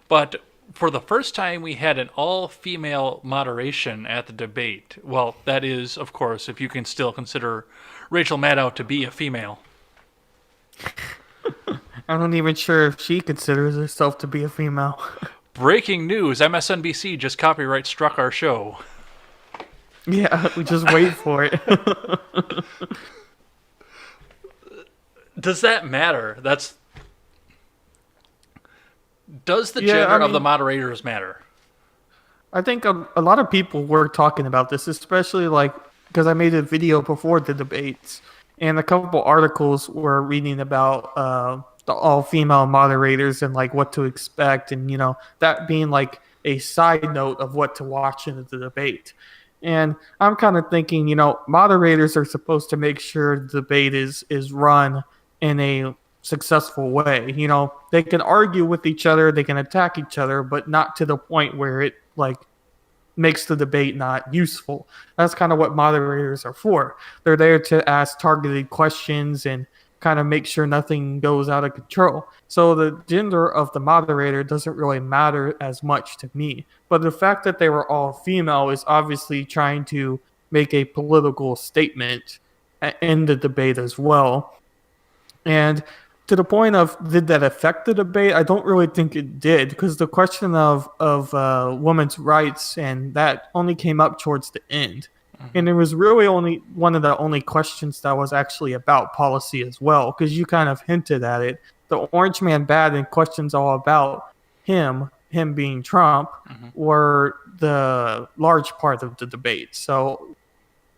But for the first time, we had an all-female moderation at the debate. Well, that is, of course, if you can still consider Rachel Maddow to be a female. I'm not even sure if she considers herself to be a female. Breaking news, MSNBC just copyright struck our show. Yeah, we just wait for it. Does that matter? Does the gender of the moderators matter? I think a lot of people were talking about this, especially because I made a video before the debates, and a couple articles were reading about the all-female moderators and what to expect, and that being a side note of what to watch in the debate. And I'm kind of thinking, moderators are supposed to make sure the debate is run in a successful way. They can argue with each other, they can attack each other, but not to the point where it makes the debate not useful. That's kind of what moderators are for. They're there to ask targeted questions and kind of make sure nothing goes out of control. So the gender of the moderator doesn't really matter as much to me. But the fact that they were all female is obviously trying to make a political statement in the debate as well. And to the point of, did that affect the debate? I don't really think it did, because the question of women's rights, and that only came up towards the end. And it was really only one of the only questions that was actually about policy as well, because you kind of hinted at it. The Orange Man bad and questions all about him being Trump, were the large part of the debate. So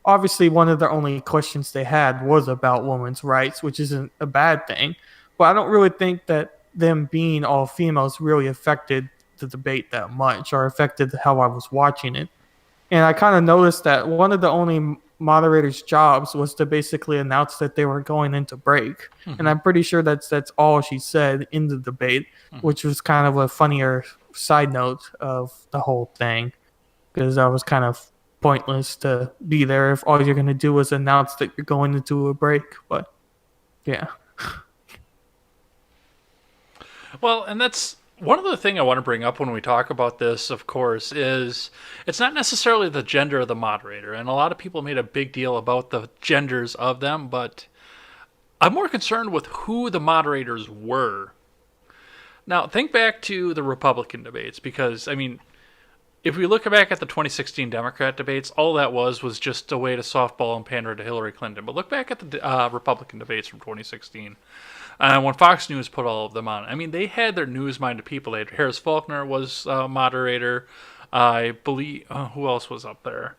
obviously one of the only questions they had was about women's rights, which isn't a bad thing. But I don't really think that them being all females really affected the debate that much, or affected how I was watching it. And I kind of noticed that one of the only moderators' jobs was to basically announce that they were going into break. And I'm pretty sure that's all she said in the debate, which was kind of a funnier side note of the whole thing, because I was kind of pointless to be there if all you're going to do is announce that you're going into a break. But yeah. Well, and that's one other thing I want to bring up when we talk about this, of course, is it's not necessarily the gender of the moderator. And a lot of people made a big deal about the genders of them, but I'm more concerned with who the moderators were. Now, think back to the Republican debates, because, I mean, if we look back at the 2016 Democrat debates, all that was just a way to softball and pander to Hillary Clinton. But look back at the Republican debates from 2016. When Fox News put all of them on, I mean, they had their news-minded people. They had Harris Faulkner was moderator. I believe, who else was up there?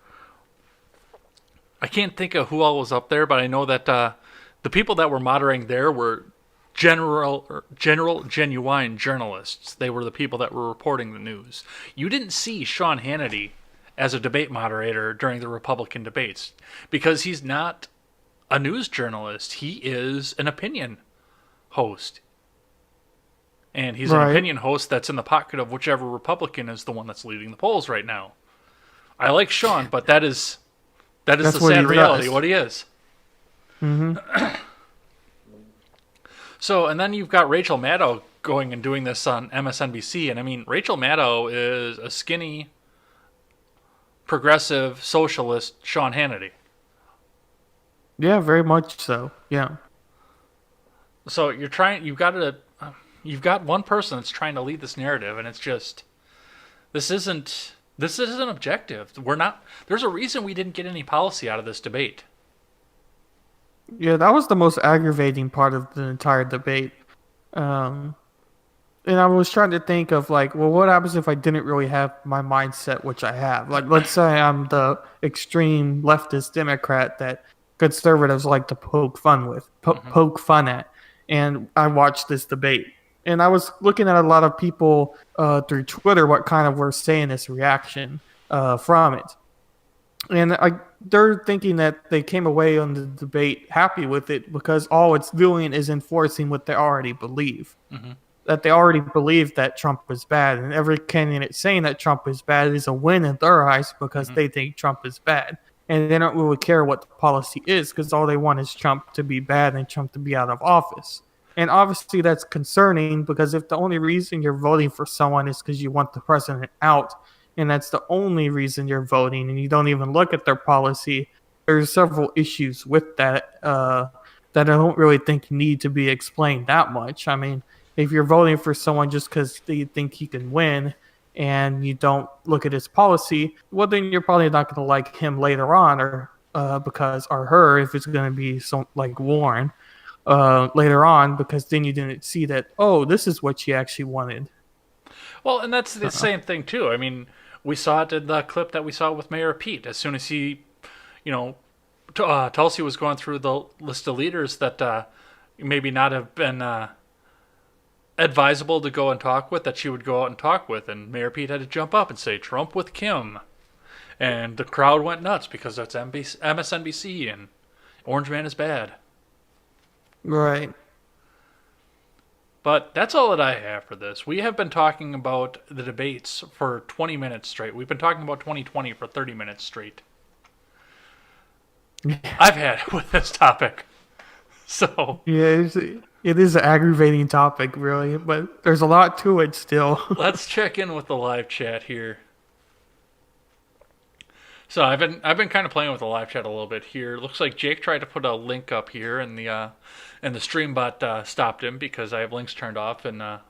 I can't think of who all was up there, but I know that the people that were moderating there were genuine journalists. They were the people that were reporting the news. You didn't see Sean Hannity as a debate moderator during the Republican debates because he's not a news journalist. He is an opinion host. And he's an opinion host that's in the pocket of whichever Republican is the one that's leading the polls right now. I like Sean, but that's the sad reality of what he is. Mm-hmm. So, and then you've got Rachel Maddow going and doing this on MSNBC. And I mean, Rachel Maddow is a skinny, progressive, socialist Sean Hannity. Yeah, very much so. Yeah. So you've got one person that's trying to lead this narrative, and it's just, this isn't objective. There's a reason we didn't get any policy out of this debate. Yeah, that was the most aggravating part of the entire debate. And I was trying to think of, like, well, what happens if I didn't really have my mindset, which I have? Like, let's say I'm the extreme leftist Democrat that conservatives like to poke fun at. And I watched this debate. And I was looking at a lot of people through Twitter what kind of were saying this reaction from it. And they're thinking that they came away on the debate happy with it because all it's doing is enforcing what they already believe. Mm-hmm. That they already believe that Trump is bad. And every candidate saying that Trump is bad is a win in their eyes because they think Trump is bad. And they don't really care what the policy is because all they want is Trump to be bad and Trump to be out of office. And obviously that's concerning because if the only reason you're voting for someone is because you want the president out, and that's the only reason you're voting, and you don't even look at their policy, there's several issues with that that I don't really think need to be explained that much. I mean, if you're voting for someone just because you think he can win and you don't look at his policy, well, then you're probably not going to like him later on, or her, if it's going to be some like Warren later on, because then you didn't see that, oh, this is what she actually wanted. Well, and that's the same thing, too. I mean, we saw it in the clip that we saw with Mayor Pete. As soon as he, Tulsi was going through the list of leaders that maybe not have been advisable to go and talk with, that she would go out and talk with. And Mayor Pete had to jump up and say, Trump with Kim. And the crowd went nuts because that's MSNBC and Orange Man is bad. Right. But that's all that I have for this. We have been talking about the debates for 20 minutes straight. We've been talking about 2020 for 30 minutes straight. I've had it with this topic. So yeah, it is an aggravating topic, really, but there's a lot to it still. Let's check in with the live chat here. So I've been kind of playing with the live chat a little bit here. Looks like Jake tried to put a link up here, and the stream bot stopped him because I have links turned off and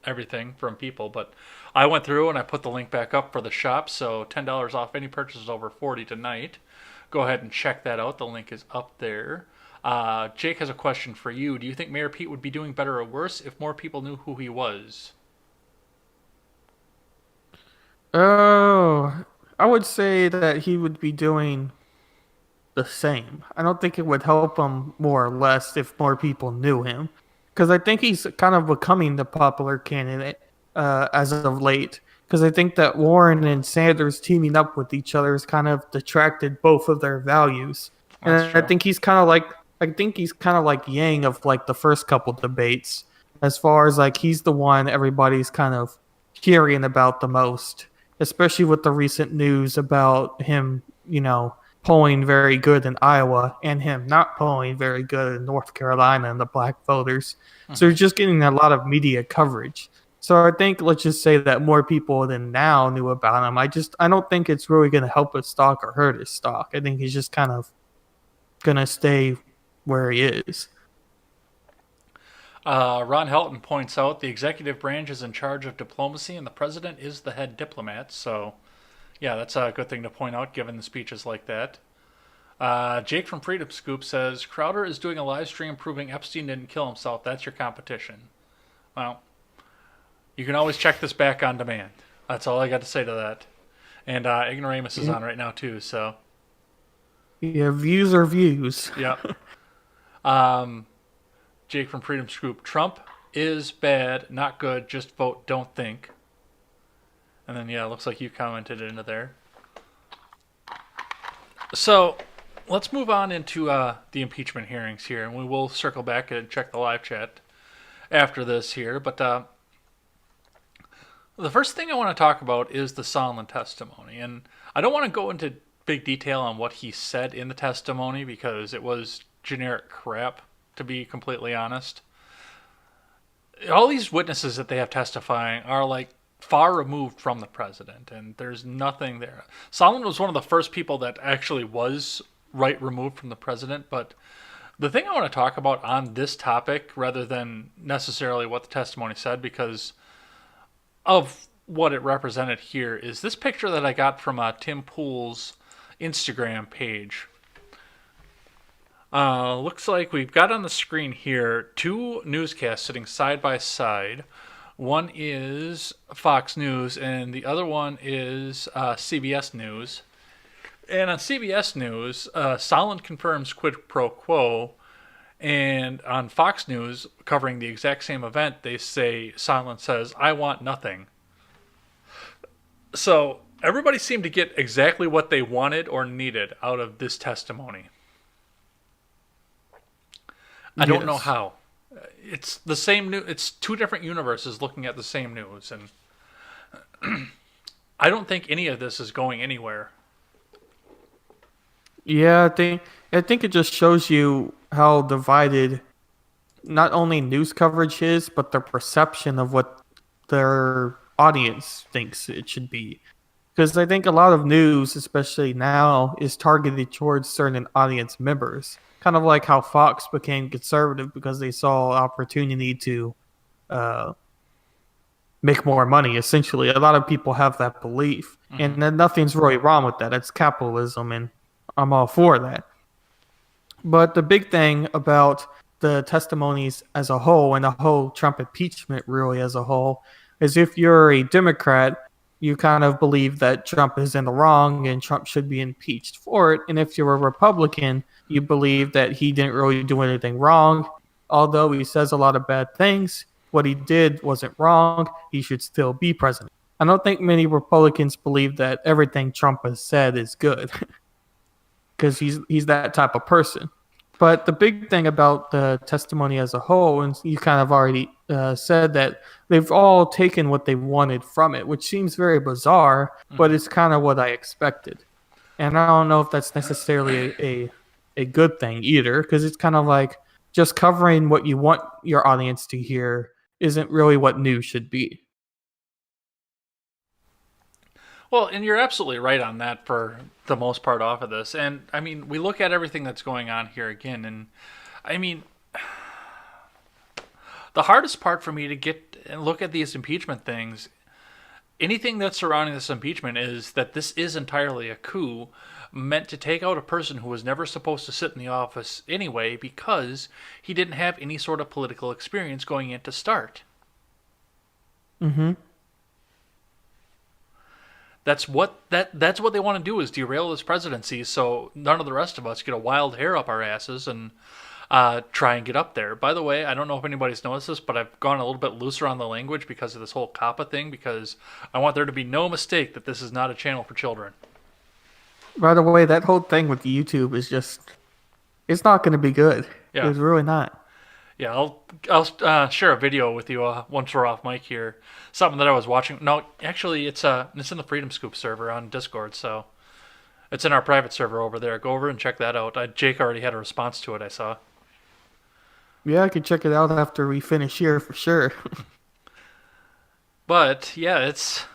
everything from people. But I went through and I put the link back up for the shop, so $10 off any purchases over $40 tonight. Go ahead and check that out. The link is up there. Jake has a question for you. Do you think Mayor Pete would be doing better or worse if more people knew who he was? Oh, I would say that he would be doing the same. I don't think it would help him more or less if more people knew him, because I think he's kind of becoming the popular candidate as of late. Because I think that Warren and Sanders teaming up with each other has kind of detracted both of their values. And I think he's kind of like Yang of like the first couple debates, as far as like he's the one everybody's kind of hearing about the most, especially with the recent news about him polling very good in Iowa and him not polling very good in North Carolina and the black voters. So you're just getting a lot of media coverage. So I think let's just say that more people than now knew about him. I don't think it's really going to help his stock or hurt his stock. I think he's just kind of going to stay where he is. Ron Helton points out the executive branch is in charge of diplomacy and the president is the head diplomat. So, yeah, that's a good thing to point out given the speeches like that. Jake from FreedoomScoop says, Crowder is doing a live stream proving Epstein didn't kill himself. That's your competition. Well, you can always check this back on demand. That's all I got to say to that. And Ignoramus is on right now, too, so. Yeah, views are views. Yep. Jake from FreedomScoop. Trump is bad, not good. Just vote, don't think. And then, yeah, it looks like you commented into there. So, let's move on into the impeachment hearings here. And we will circle back and check the live chat after this here. But the first thing I want to talk about is the Sondland testimony. And I don't want to go into big detail on what he said in the testimony because it was generic crap, to be completely honest. All these witnesses that they have testifying are like far removed from the president, and there's nothing there. Sondland was one of the first people that actually was right removed from the president, but the thing I want to talk about on this topic, rather than necessarily what the testimony said, because of what it represented here, is this picture that I got from Tim Pool's Instagram page. Looks like we've got on the screen here two newscasts sitting side by side. One is Fox News and the other one is CBS News. And on CBS News, Sondland confirms quid pro quo. And on Fox News, covering the exact same event, they say, Sondland says, I want nothing. So everybody seemed to get exactly what they wanted or needed out of this testimony. I don't know how. It's the same news. It's two different universes looking at the same news. And I don't think any of this is going anywhere. Yeah, I think it just shows you how divided not only news coverage is, but their perception of what their audience thinks it should be. Because I think a lot of news, especially now, is targeted towards certain audience members. Kind of like how Fox became conservative because they saw opportunity to make more money, essentially. A lot of people have that belief. Mm-hmm. And then nothing's really wrong with that. It's capitalism, and I'm all for that. But the big thing about the testimonies as a whole and the whole Trump impeachment really as a whole is if you're a Democrat, you kind of believe that Trump is in the wrong and Trump should be impeached for it. And if you're a Republican, you believe that he didn't really do anything wrong. Although he says a lot of bad things, what he did wasn't wrong. He should still be president. I don't think many Republicans believe that everything Trump has said is good. Because he's that type of person. But the big thing about the testimony as a whole, and you kind of already said that they've all taken what they wanted from it, which seems very bizarre, but it's kind of what I expected. And I don't know if that's necessarily a good thing either, because it's kind of like just covering what you want your audience to hear isn't really what news should be. Well, and you're absolutely right on that for the most part off of this. And, I mean, we look at everything that's going on here again, and, I mean, the hardest part for me to get and look at these impeachment things, anything that's surrounding this impeachment is that this is entirely a coup meant to take out a person who was never supposed to sit in the office anyway because he didn't have any sort of political experience going in to start. Mm-hmm. That's what they want to do, is derail this presidency so none of the rest of us get a wild hair up our asses and try and get up there. By the way, I don't know if anybody's noticed this, but I've gone a little bit looser on the language because of this whole COPPA thing, because I want there to be no mistake that this is not a channel for children. By the way, that whole thing with YouTube is just, it's not going to be good. Yeah. It's really not. Yeah, I'll share a video with you once we're off mic here. Something that I was watching. No, actually, it's in the FreedomScoop server on Discord. So It's in our private server over there. Go over and check that out. Jake already had a response to it, I saw. Yeah, I could check it out after we finish here for sure. But yeah, it's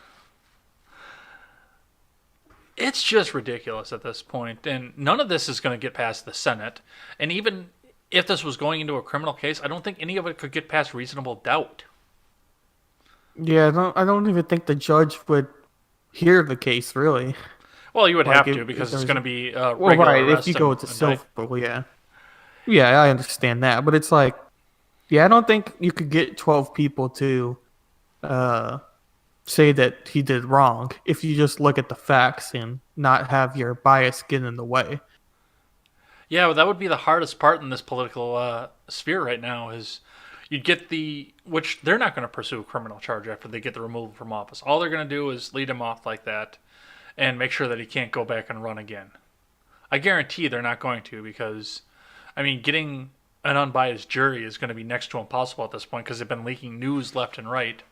just ridiculous at this point, and none of this is going to get past the Senate. And even if this was going into a criminal case, I don't think any of it could get past reasonable doubt. Yeah, I don't even think the judge would hear the case really. Well, you would Like, have if- to if because there it's was- going to be Well, regular right, if arrest you go and to indict. civil, yeah. Yeah, I understand that, but it's like, yeah, I don't think you could get 12 people to say that he did wrong if you just look at the facts and not have your bias get in the way. Yeah, well, that would be the hardest part in this political sphere right now is you'd get which they're not going to pursue a criminal charge after they get the removal from office. All they're going to do is lead him off like that and make sure that he can't go back and run again. I guarantee they're not going to because, I mean, getting an unbiased jury is going to be next to impossible at this point because they've been leaking news left and right.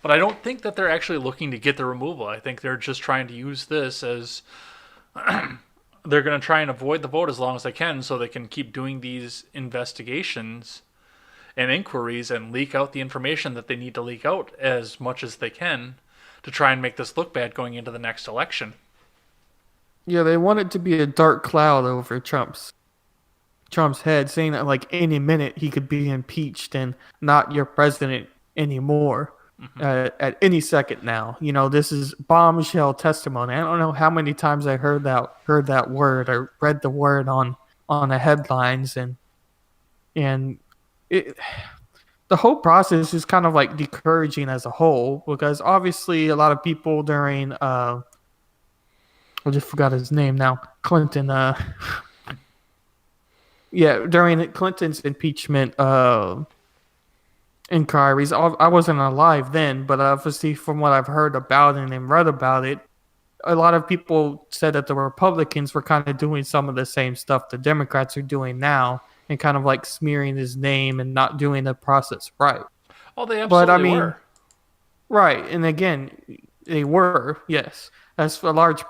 But I don't think that they're actually looking to get the removal. I think they're just trying to use this as they're going to try and avoid the vote as long as they can so they can keep doing these investigations and inquiries and leak out the information that they need to leak out as much as they can to try and make this look bad going into the next election. Yeah, they want it to be a dark cloud over Trump's head, saying that like any minute he could be impeached and not your president anymore. At any second now, this is bombshell testimony. I don't know how many times I heard that word or read the word on the headlines, and it, the whole process is kind of like discouraging as a whole because obviously a lot of people during I just forgot his name now, Clinton. During Clinton's impeachment inquiries. I wasn't alive then, but obviously from what I've heard about it and read about it, a lot of people said that the Republicans were kind of doing some of the same stuff the Democrats are doing now and kind of like smearing his name and not doing the process right. Oh, they absolutely were. Right. And again, they were, yes. That's a large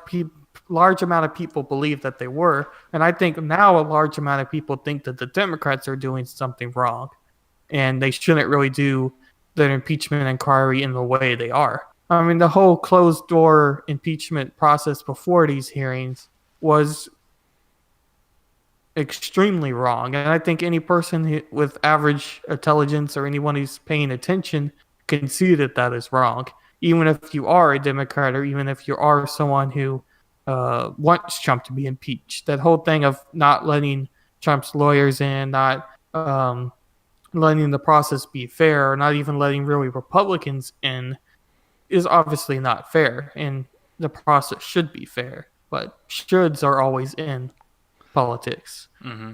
amount of people believe that they were. And I think now a large amount of people think that the Democrats are doing something wrong. And they shouldn't really do their impeachment inquiry in the way they are. I mean, the whole closed-door impeachment process before these hearings was extremely wrong. And I think any person with average intelligence or anyone who's paying attention can see that that is wrong. Even if you are a Democrat or even if you are someone who wants Trump to be impeached. That whole thing of not letting Trump's lawyers in, not letting the process be fair, or not even letting really Republicans in is obviously not fair, and the process should be fair, but shoulds are always in politics. Mm-hmm.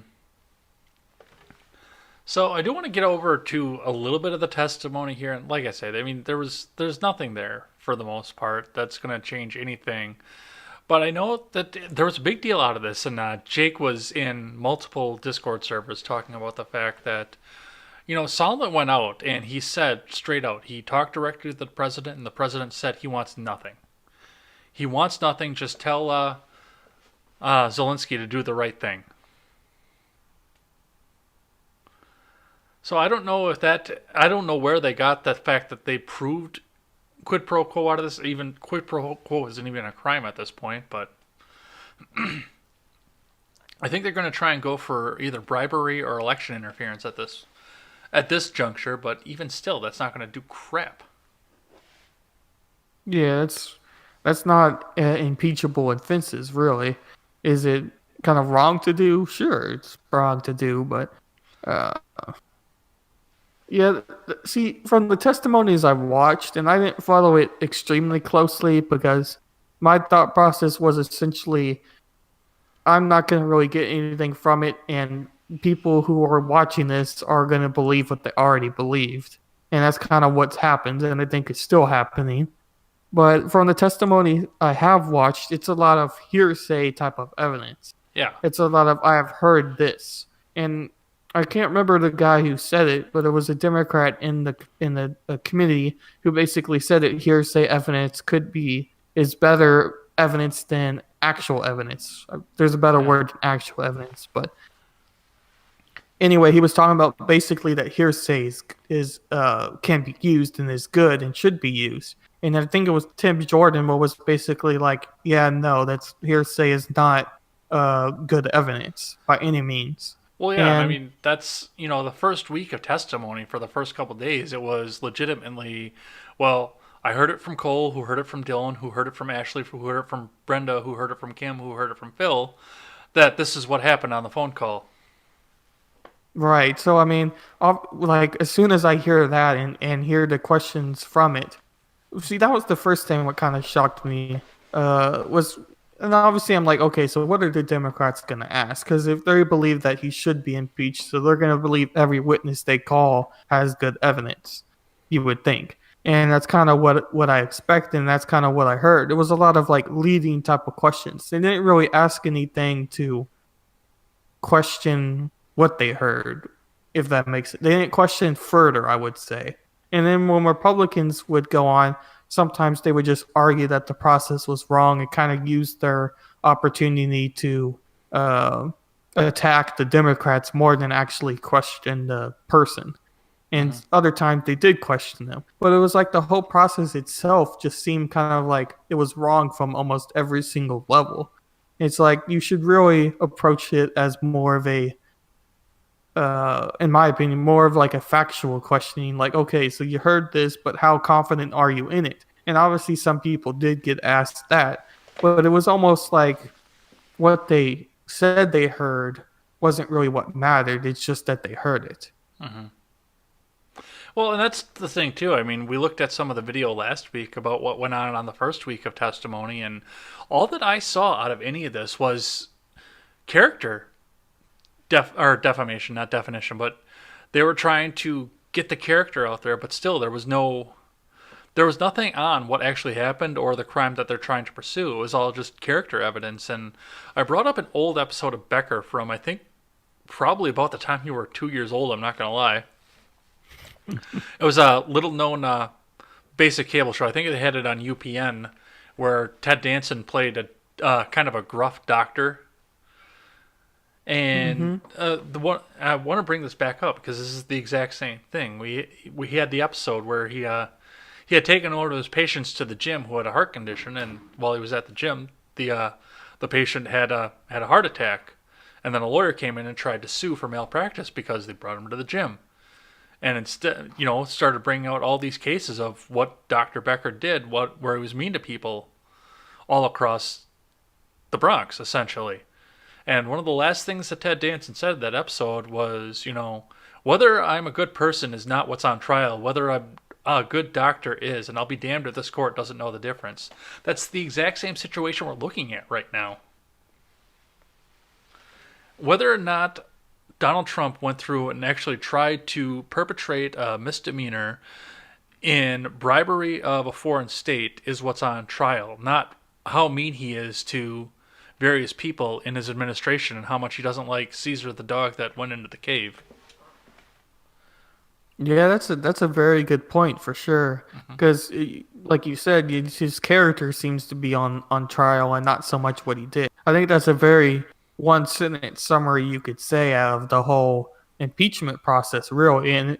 So I do want to get over to a little bit of the testimony here, and like I said, I mean there's nothing there for the most part that's going to change anything. But I know that there was a big deal out of this, and Jake was in multiple Discord servers talking about the fact that Solomon went out and he said straight out, he talked directly to the president, and the president said he wants nothing. He wants nothing. Just tell Zelensky to do the right thing. So I don't know I don't know where they got the fact that they proved quid pro quo out of this. Even quid pro quo isn't even a crime at this point, but I think they're going to try and go for either bribery or election interference at this juncture, but even still, that's not going to do crap. Yeah, that's not impeachable offenses, really. Is it kind of wrong to do? Sure, it's wrong to do, but see, from the testimonies I've watched, and I didn't follow it extremely closely because my thought process was essentially, I'm not going to really get anything from it, and people who are watching this are going to believe what they already believed. And that's kind of what's happened, and I think it's still happening. But from the testimony I have watched, it's a lot of hearsay type of evidence. Yeah. It's a lot of, I have heard this. And I can't remember the guy who said it, but it was a Democrat in the committee who basically said that hearsay evidence is better evidence than actual evidence. There's a better word than actual evidence, but anyway, he was talking about basically that hearsay is can be used and is good and should be used. And I think it was Tim Jordan who was basically like, yeah, no, that's hearsay is not good evidence by any means. Well, yeah, and I And mean, that's, the first week of testimony for the first couple of days, it was legitimately, well, I heard it from Cole, who heard it from Dylan, who heard it from Ashley, who heard it from Brenda, who heard it from Kim, who heard it from Phil, that this is what happened on the phone call. right, so I mean, like as soon as I hear that and hear the questions from it, see, that was the first thing what kind of shocked me. Was and obviously I'm like, okay, so what are the Democrats gonna ask? Because if they believe that he should be impeached, so they're gonna believe every witness they call has good evidence. You would think, and that's kind of what I expect, and that's kind of what I heard. It was a lot of like leading type of questions. They didn't really ask anything to question what they heard, if that makes it. They didn't question further, I would say. And then when Republicans would go on, sometimes they would just argue that the process was wrong and kind of use their opportunity to attack the Democrats more than actually question the person. And other times they did question them. But it was like the whole process itself just seemed kind of like it was wrong from almost every single level. It's like you should really approach it as more of a in my opinion, more of like a factual questioning. Like, okay, so you heard this, but how confident are you in it? And obviously, some people did get asked that, but it was almost like what they said they heard wasn't really what mattered. It's just that they heard it. Well, and that's the thing, too. I mean, we looked at some of the video last week about what went on the first week of testimony, and all that I saw out of any of this was character or defamation, not definition, but they were trying to get the character out there, but still there was nothing on what actually happened or the crime that they're trying to pursue. It was all just character evidence. And I brought up an old episode of Becker from, I think, probably about the time you were 2 years old, I'm not going to lie. It was a little known basic cable show. I think they had it on UPN, where Ted Danson played a kind of a gruff doctor. And the one I want to bring this back up because this is the exact same thing. We had the episode where he had taken one of his patients to the gym who had a heart condition, and while he was at the gym, the patient had a heart attack, and then a lawyer came in and tried to sue for malpractice because they brought him to the gym, and instead, started bringing out all these cases of what Dr. Becker did, where he was mean to people all across the Bronx, essentially. And one of the last things that Ted Danson said in that episode was, whether I'm a good person is not what's on trial. Whether I'm a good doctor is, and I'll be damned if this court doesn't know the difference. That's the exact same situation we're looking at right now. Whether or not Donald Trump went through and actually tried to perpetrate a misdemeanor in bribery of a foreign state is what's on trial, not how mean he is to various people in his administration and how much he doesn't like Caesar the dog that went into the cave. Yeah, that's a very good point for sure. Because, like you said, his character seems to be on trial and not so much what he did. I think that's a very one sentence summary you could say out of the whole impeachment process, really, and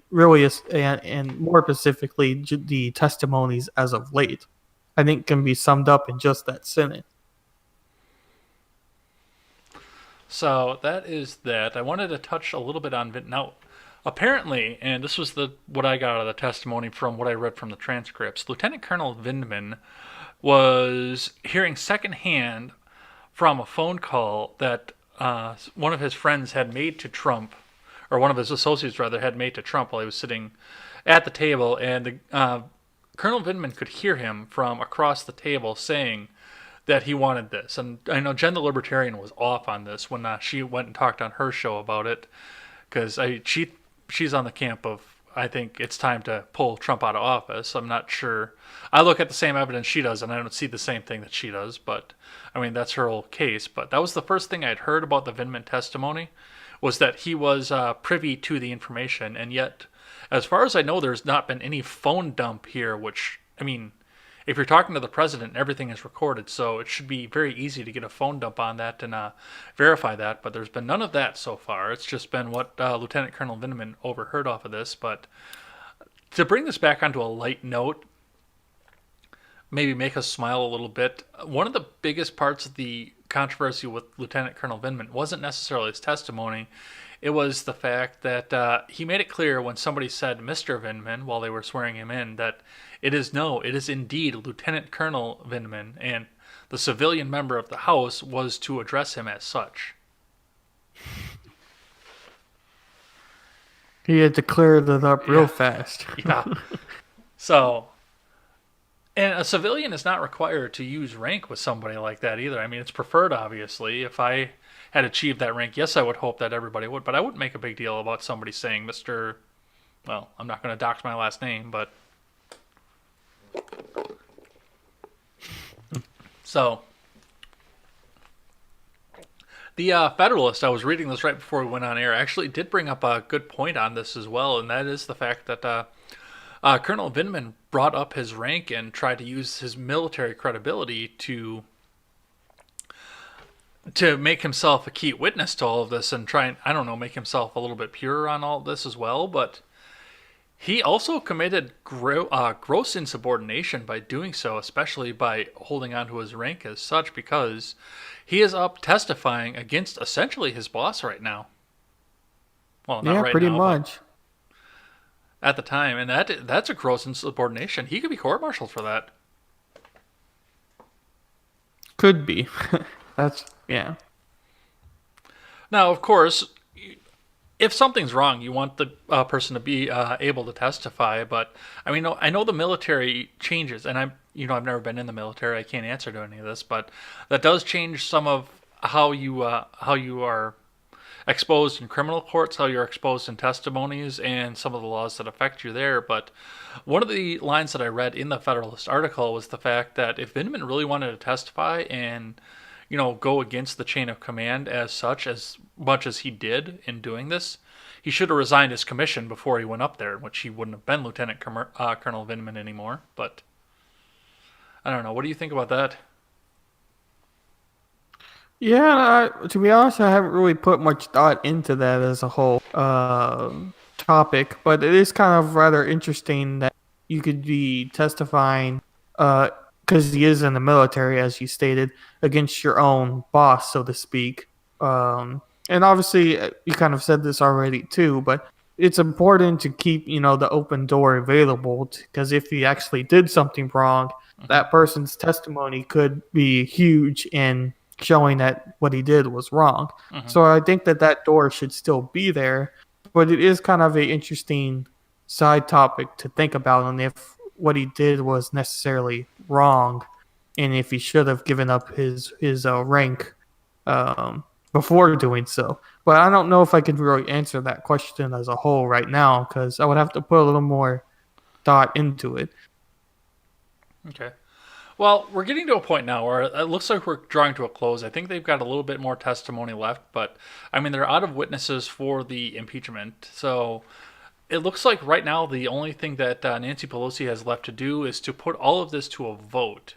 more specifically the testimonies as of late. I think can be summed up in just that sentence. So that is that. I wanted to touch a little bit on now. Apparently, and this was what I got out of the testimony from what I read from the transcripts, Lieutenant Colonel Vindman was hearing secondhand from a phone call that one of his friends had made to Trump, or one of his associates rather, had made to Trump while he was sitting at the table, and Colonel Vindman could hear him from across the table saying that he wanted this. And I know Jen the Libertarian was off on this when she went and talked on her show about it, because she's on the camp of, I think it's time to pull Trump out of office. I'm not sure. I look at the same evidence she does, and I don't see the same thing that she does, but I mean, that's her whole case. But that was the first thing I'd heard about the Vindman testimony, was that he was privy to the information, and yet, as far as I know, there's not been any phone dump here, which, I mean, if you're talking to the president, everything is recorded, so it should be very easy to get a phone dump on that and verify that. But there's been none of that so far. It's just been what Lieutenant Colonel Vindman overheard off of this. But to bring this back onto a light note, maybe make us smile a little bit, one of the biggest parts of the controversy with Lieutenant Colonel Vindman wasn't necessarily his testimony. It was the fact that he made it clear when somebody said Mr. Vindman while they were swearing him in that it is indeed Lieutenant Colonel Vindman, and the civilian member of the House was to address him as such. He had to clear that up real fast. Yeah. So, and a civilian is not required to use rank with somebody like that either. I mean, it's preferred, obviously. If I had achieved that rank, yes, I would hope that everybody would, but I wouldn't make a big deal about somebody saying Mr. Well, I'm not going to dox my last name, but... So, the Federalist, I was reading this right before we went on air, actually did bring up a good point on this as well, and that is the fact that Colonel Vindman brought up his rank and tried to use his military credibility to make himself a key witness to all of this and try and, I don't know, make himself a little bit purer on all of this as well. But he also committed gross insubordination by doing so, especially by holding on to his rank as such, because he is up testifying against essentially his boss right now. Well, not right pretty now, much. at the time, and that's a gross insubordination. He could be court-martialed for that. Could be. Yeah. Now, of course, if something's wrong, you want the person to be able to testify. But I mean, I know the military changes, and I've never been in the military. I can't answer to any of this, but that does change some of how you are exposed in criminal courts, how you're exposed in testimonies, and some of the laws that affect you there. But one of the lines that I read in the Federalist article was the fact that if Vindman really wanted to testify and go against the chain of command as much as he did in doing this, he should have resigned his commission before he went up there, which he wouldn't have been Lieutenant Colonel Vindman anymore. But I don't know. What do you think about that? Yeah, to be honest, I haven't really put much thought into that as a whole topic, but it is kind of rather interesting that you could be testifying, because he is in the military, as you stated, against your own boss, so to speak. And obviously, you kind of said this already too, but it's important to keep, the open door available, because if he actually did something wrong, that person's testimony could be huge in showing that what he did was wrong. So I think that door should still be there, but it is kind of an interesting side topic to think about, and if what he did was necessarily wrong, and if he should have given up his rank before doing so. But I don't know if I could really answer that question as a whole right now, because I would have to put a little more thought into it. Okay. Well, we're getting to a point now where it looks like we're drawing to a close. I think they've got a little bit more testimony left, but I mean, they're out of witnesses for the impeachment. So it looks like right now the only thing that Nancy Pelosi has left to do is to put all of this to a vote,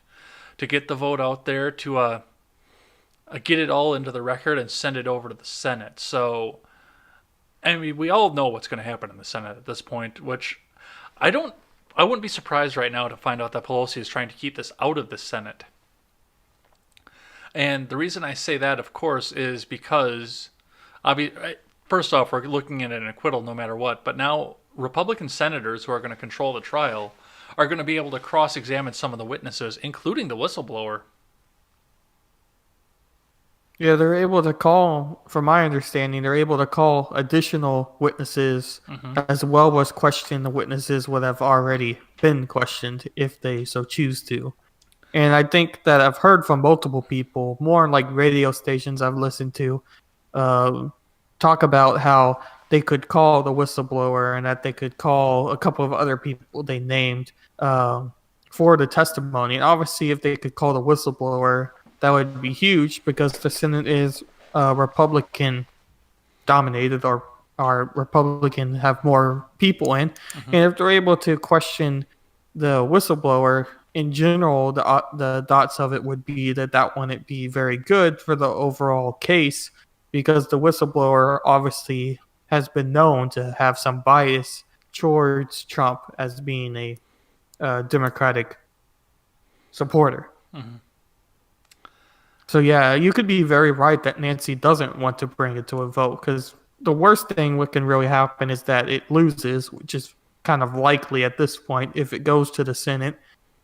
to get the vote out there, to get it all into the record and send it over to the Senate. So, I mean, we all know what's going to happen in the Senate at this point, which I wouldn't be surprised right now to find out that Pelosi is trying to keep this out of the Senate. And the reason I say that, of course, is because, first off, we're looking at an acquittal no matter what, but now Republican senators who are going to control the trial are going to be able to cross-examine some of the witnesses, including the whistleblower. Yeah, they're able to call, from my understanding, they're able to call additional witnesses as well as question the witnesses would have already been questioned if they so choose to. And I think that I've heard from multiple people, more on like radio stations I've listened to, talk about how they could call the whistleblower and that they could call a couple of other people they named for the testimony. And obviously, if they could call the whistleblower, that would be huge because the Senate is Republican dominated, or have more people in. And if they're able to question the whistleblower, in general, the thoughts of it would be that wouldn't be very good for the overall case, because the whistleblower obviously has been known to have some bias towards Trump as being a Democratic supporter. Mm-hmm. So yeah, you could be very right that Nancy doesn't want to bring it to a vote, because the worst thing what can really happen is that it loses, which is kind of likely at this point if it goes to the Senate,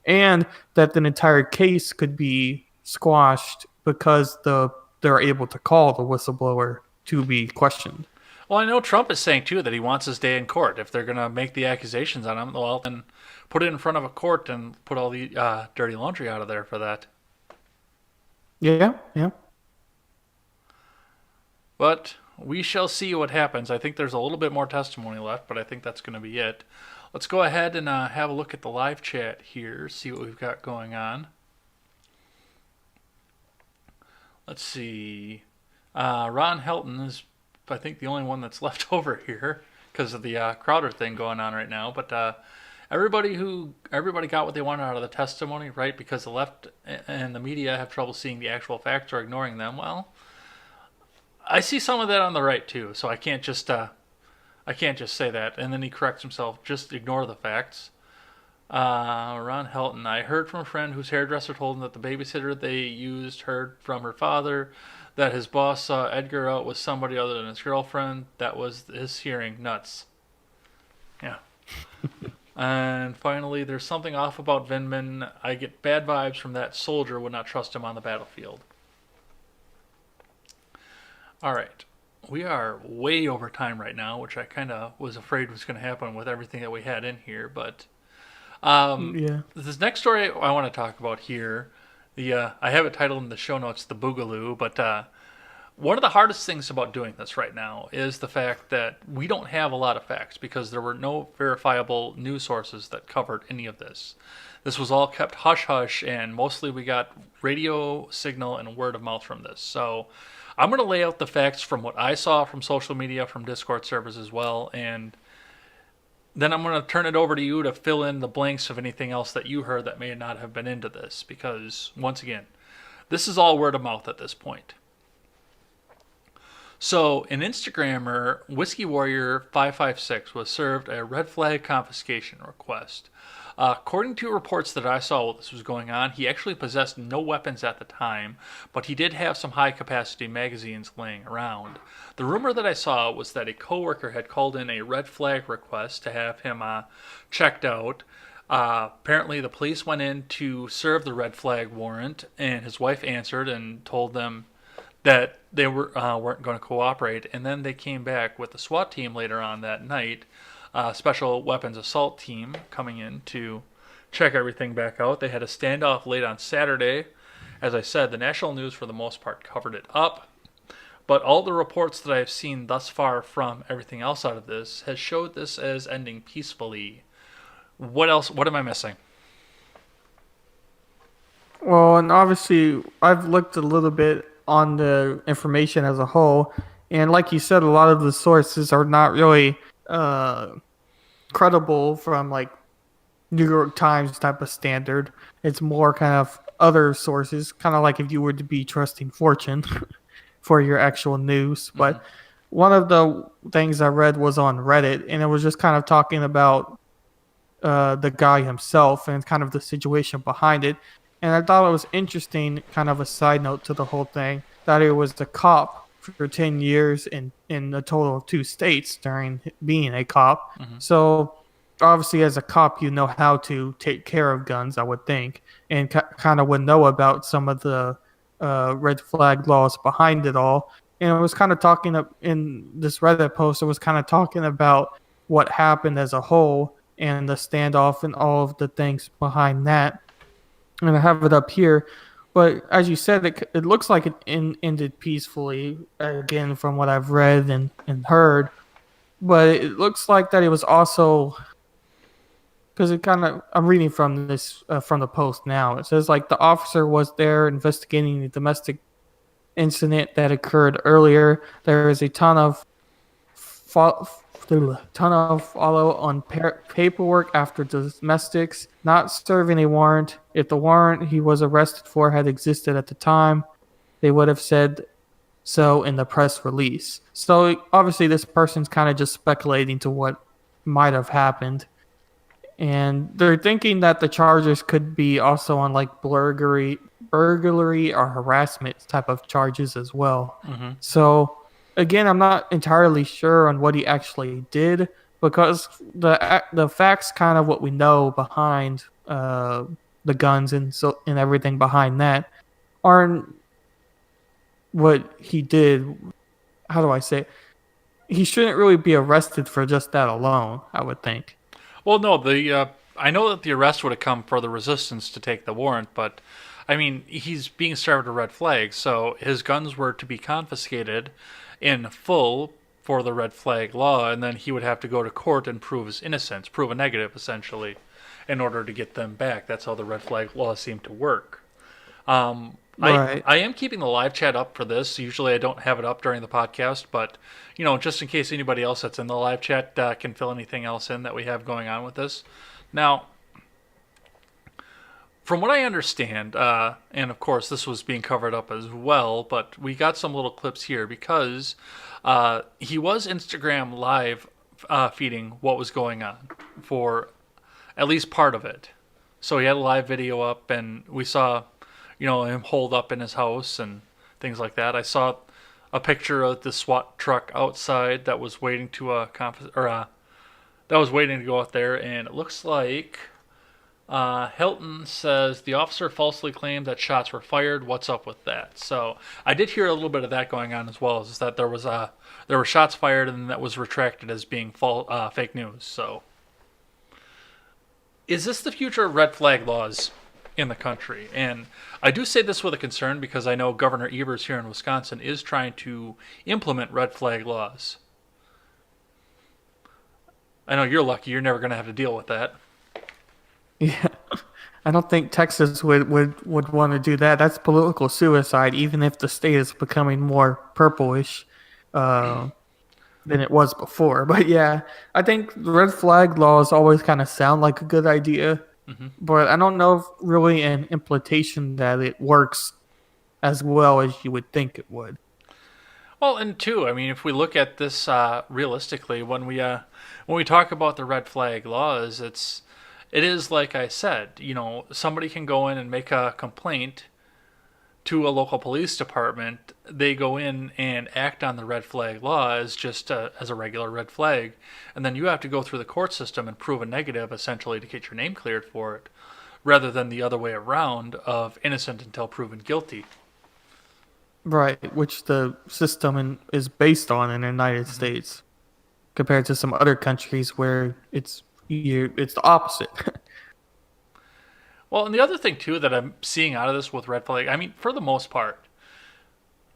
and that the entire case could be squashed because they're able to call the whistleblower to be questioned. Well, I know Trump is saying, too, that he wants his day in court. If they're going to make the accusations on him, well, then put it in front of a court and put all the dirty laundry out of there for that. Yeah. But we shall see what happens. I think there's a little bit more testimony left, but I think that's going to be it. Let's go ahead and have a look at the live chat here, see what we've got going on. Let's see. Ron Helton is, I think, the only one that's left over here because of the Crowder thing going on right now. But everybody got what they wanted out of the testimony, right? Because the left and the media have trouble seeing the actual facts or ignoring them. Well, I see some of that on the right too, so I can't just say that. And then he corrects himself. Just ignore the facts. Ron Helton. I heard from a friend whose hairdresser told him that the babysitter they used heard from her father that his boss saw Edgar out with somebody other than his girlfriend. That was his hearing. Nuts. Yeah. And finally, there's something off about Vindman. I get bad vibes from that soldier. Would not trust him on the battlefield. All right. We are way over time right now, which I kind of was afraid was going to happen with everything that we had in here. But this next story I want to talk about here, I have it titled in the show notes, The Boogaloo. But one of the hardest things about doing this right now is the fact that we don't have a lot of facts because there were no verifiable news sources that covered any of this. This was all kept hush-hush, and mostly we got radio signal and word of mouth from this. So I'm going to lay out the facts from what I saw from social media, from Discord servers as well, and then I'm going to turn it over to you to fill in the blanks of anything else that you heard that may not have been into this, because, once again, this is all word of mouth at this point. So, an Instagrammer, Whiskey Warrior 556, was served a red flag confiscation request. According to reports that I saw while this was going on, he actually possessed no weapons at the time, but he did have some high-capacity magazines laying around. The rumor that I saw was that a coworker had called in a red flag request to have him checked out. Apparently, the police went in to serve the red flag warrant, and his wife answered and told them that they weren't going to cooperate. And then they came back with the SWAT team later on that night, special weapons assault team coming in to check everything back out. They had a standoff late on Saturday. As I said, the national news for the most part covered it up. But all the reports that I've seen thus far from everything else out of this has showed this as ending peacefully. What else? What am I missing? Well, and obviously, I've looked a little bit on the information as a whole, and like you said, a lot of the sources are not really credible from like New York Times type of standard. It's more kind of other sources, kind of like if you were to be trusting Fortune for your actual news. But one of the things I read was on Reddit, and it was just kind of talking about the guy himself and kind of the situation behind it. And I thought it was interesting, kind of a side note to the whole thing, that it was the cop for 10 years in a total of 2 states during being a cop. So obviously as a cop, you know how to take care of guns, I would think, and kind of would know about some of the red flag laws behind it all. And it was kind of talking in this Reddit post, it was kind of talking about what happened as a whole and the standoff and all of the things behind that. And I have it up here. But as you said, it looks like it ended peacefully, again, from what I've read and heard. But it looks like that it was also, because it kind of, I'm reading from this, from the post now. It says, like, the officer was there investigating the domestic incident that occurred earlier. There is a ton of follow on paperwork after domestics, not serving a warrant. If the warrant he was arrested for had existed at the time, they would have said so in the press release. So obviously, this person's kind of just speculating to what might have happened. And they're thinking that the charges could be also on like burglary or harassment type of charges as well. So again, I'm not entirely sure on what he actually did because the facts, kind of what we know behind the guns and everything behind that, aren't what he did. How do I say it? He shouldn't really be arrested for just that alone, I would think. Well, no, I know that the arrest would have come for the resistance to take the warrant, but I mean, he's being served a red flag, so his guns were to be confiscated in full for the red flag law, and then he would have to go to court and prove his innocence, prove a negative, essentially, in order to get them back. That's how the red flag law seemed to work. Right. I am keeping the live chat up for this. Usually I don't have it up during the podcast, but, just in case anybody else that's in the live chat can fill anything else in that we have going on with this. Now, from what I understand, and of course this was being covered up as well, but we got some little clips here because he was Instagram live feeding what was going on for at least part of it. So he had a live video up, and we saw him holed up in his house and things like that. I saw a picture of the SWAT truck outside that was waiting to that was waiting to go out there, and it looks like Hilton says the officer falsely claimed that shots were fired. What's up with that? So I did hear a little bit of that going on as well. Is that there were shots fired and that was retracted as being fake news. So is this the future of red flag laws in the country? And I do say this with a concern because I know Governor Evers here in Wisconsin is trying to implement red flag laws. I know you're lucky. You're never going to have to deal with that. Yeah. I don't think Texas would want to do that. That's political suicide, even if the state is becoming more purplish than it was before. But yeah, I think red flag laws always kind of sound like a good idea. But I don't know if really an implementation that it works as well as you would think it would. Well, and two, I mean, if we look at this realistically, when we talk about the red flag laws, it is like I said, somebody can go in and make a complaint to a local police department. They go in and act on the red flag law as just as a regular red flag, and then you have to go through the court system and prove a negative, essentially, to get your name cleared for it, rather than the other way around of innocent until proven guilty. Right, which the system is based on in the United States, compared to some other countries where it's the opposite. Well, and the other thing, too, that I'm seeing out of this with red flag, I mean, for the most part,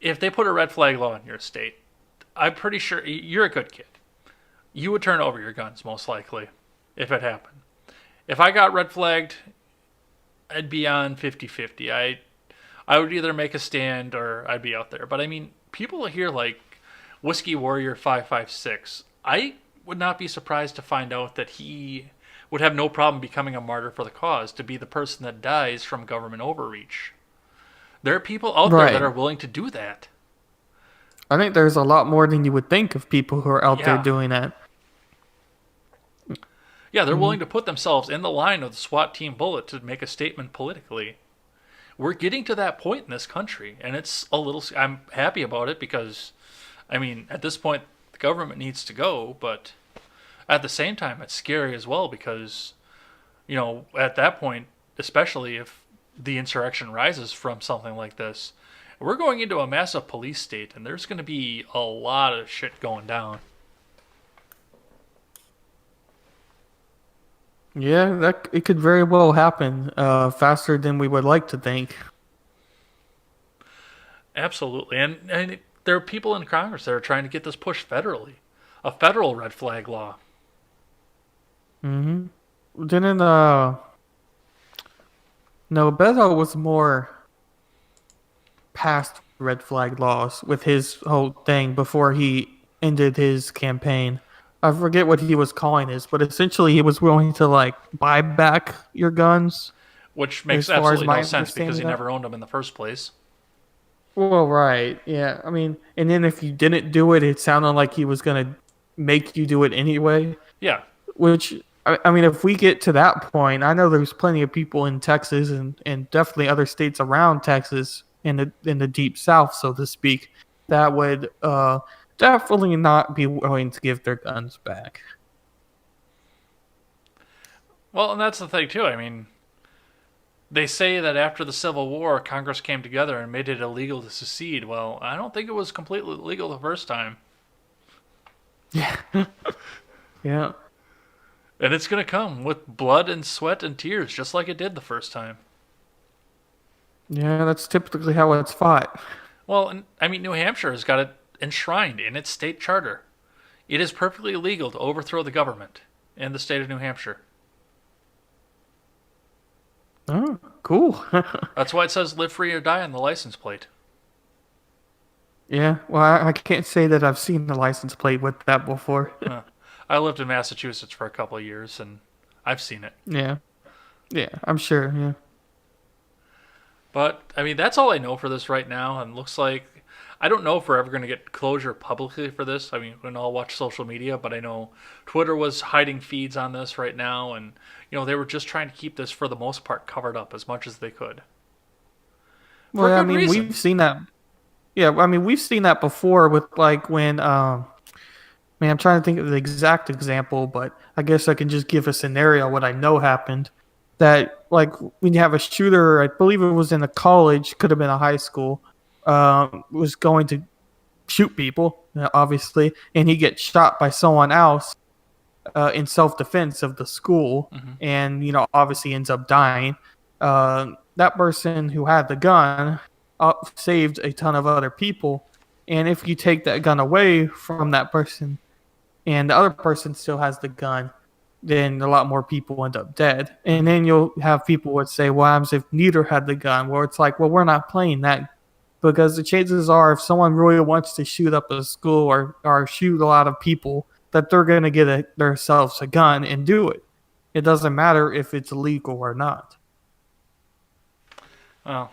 if they put a red flag law in your state, I'm pretty sure you're a good kid. You would turn over your guns, most likely, if it happened. If I got red flagged, I'd be on 50-50. I would either make a stand or I'd be out there. But, I mean, people here like Whiskey Warrior 556, I would not be surprised to find out that he would have no problem becoming a martyr for the cause, to be the person that dies from government overreach. There are people out there that are willing to do that. I think there's a lot more than you would think of people who are out there doing that. Yeah, they're willing to put themselves in the line of the SWAT team bullet to make a statement politically. We're getting to that point in this country, and I'm happy about it because, I mean, at this point, the government needs to go, but at the same time, it's scary as well because, at that point, especially if the insurrection rises from something like this, we're going into a massive police state, and there's going to be a lot of shit going down. Yeah, it could very well happen faster than we would like to think. Absolutely. And there are people in Congress that are trying to get this pushed federally. A federal red flag law. Didn't no, Beto was more past red flag laws with his whole thing before he ended his campaign. I forget what he was calling this, but essentially he was willing to like buy back your guns. Which makes As far as absolutely my no sense because understanding he of that. never owned them in the first place. Well, right, yeah. I mean, and then if you didn't do it, it sounded like he was gonna make you do it anyway. Yeah. Which I mean, if we get to that point, I know there's plenty of people in Texas and definitely other states around Texas in the deep South, so to speak, that would definitely not be willing to give their guns back. Well, and that's the thing too. I mean, they say that after the Civil War, Congress came together and made it illegal to secede. Well, I don't think it was completely legal the first time. Yeah. Yeah. And it's going to come with blood and sweat and tears, just like it did the first time. Yeah, that's typically how it's fought. Well, and, I mean, New Hampshire has got it enshrined in its state charter. It is perfectly legal to overthrow the government in the state of New Hampshire. Oh, cool. That's why it says live free or die on the license plate. Yeah, well, I can't say that I've seen the license plate with that before. I lived in Massachusetts for a couple of years, and I've seen it. Yeah. Yeah, I'm sure, yeah. But, I mean, that's all I know for this right now, and looks like... I don't know if we're ever going to get closure publicly for this. I mean, we can all watch social media, but I know Twitter was hiding feeds on this right now, and, you know, they were just trying to keep this, for the most part, covered up as much as they could. Well, I good mean, reason. we've seen that. Yeah, I mean, we've seen that before with, like, when, man, I'm trying to think of the exact example, but I guess I can just give a scenario what I know happened. That, like, when you have a shooter, I believe it was in a college, could have been a high school, was going to shoot people, obviously, and he gets shot by someone else in self-defense of the school, and, you know, obviously ends up dying. That person who had the gun saved a ton of other people, and if you take that gun away from that person and the other person still has the gun, then a lot more people end up dead. And then you'll have people would say, well, what happens if neither had the gun? Well, it's like, well, we're not playing that, because the chances are if someone really wants to shoot up a school or shoot a lot of people, that they're going to get themselves a gun and do it. It doesn't matter if it's illegal or not. Well,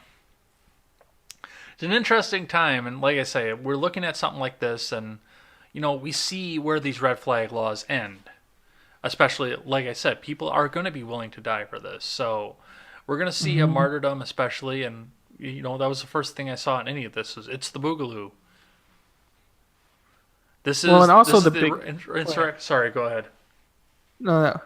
it's an interesting time, and like I say, we're looking at something like this, and, you know, we see where these red flag laws end. Especially, like I said, people are going to be willing to die for this. So we're going to see a martyrdom, especially, and, you know, that was the first thing I saw in any of this. It's the Boogaloo. This is... Well, and also this is the big... Sorry, go ahead. No,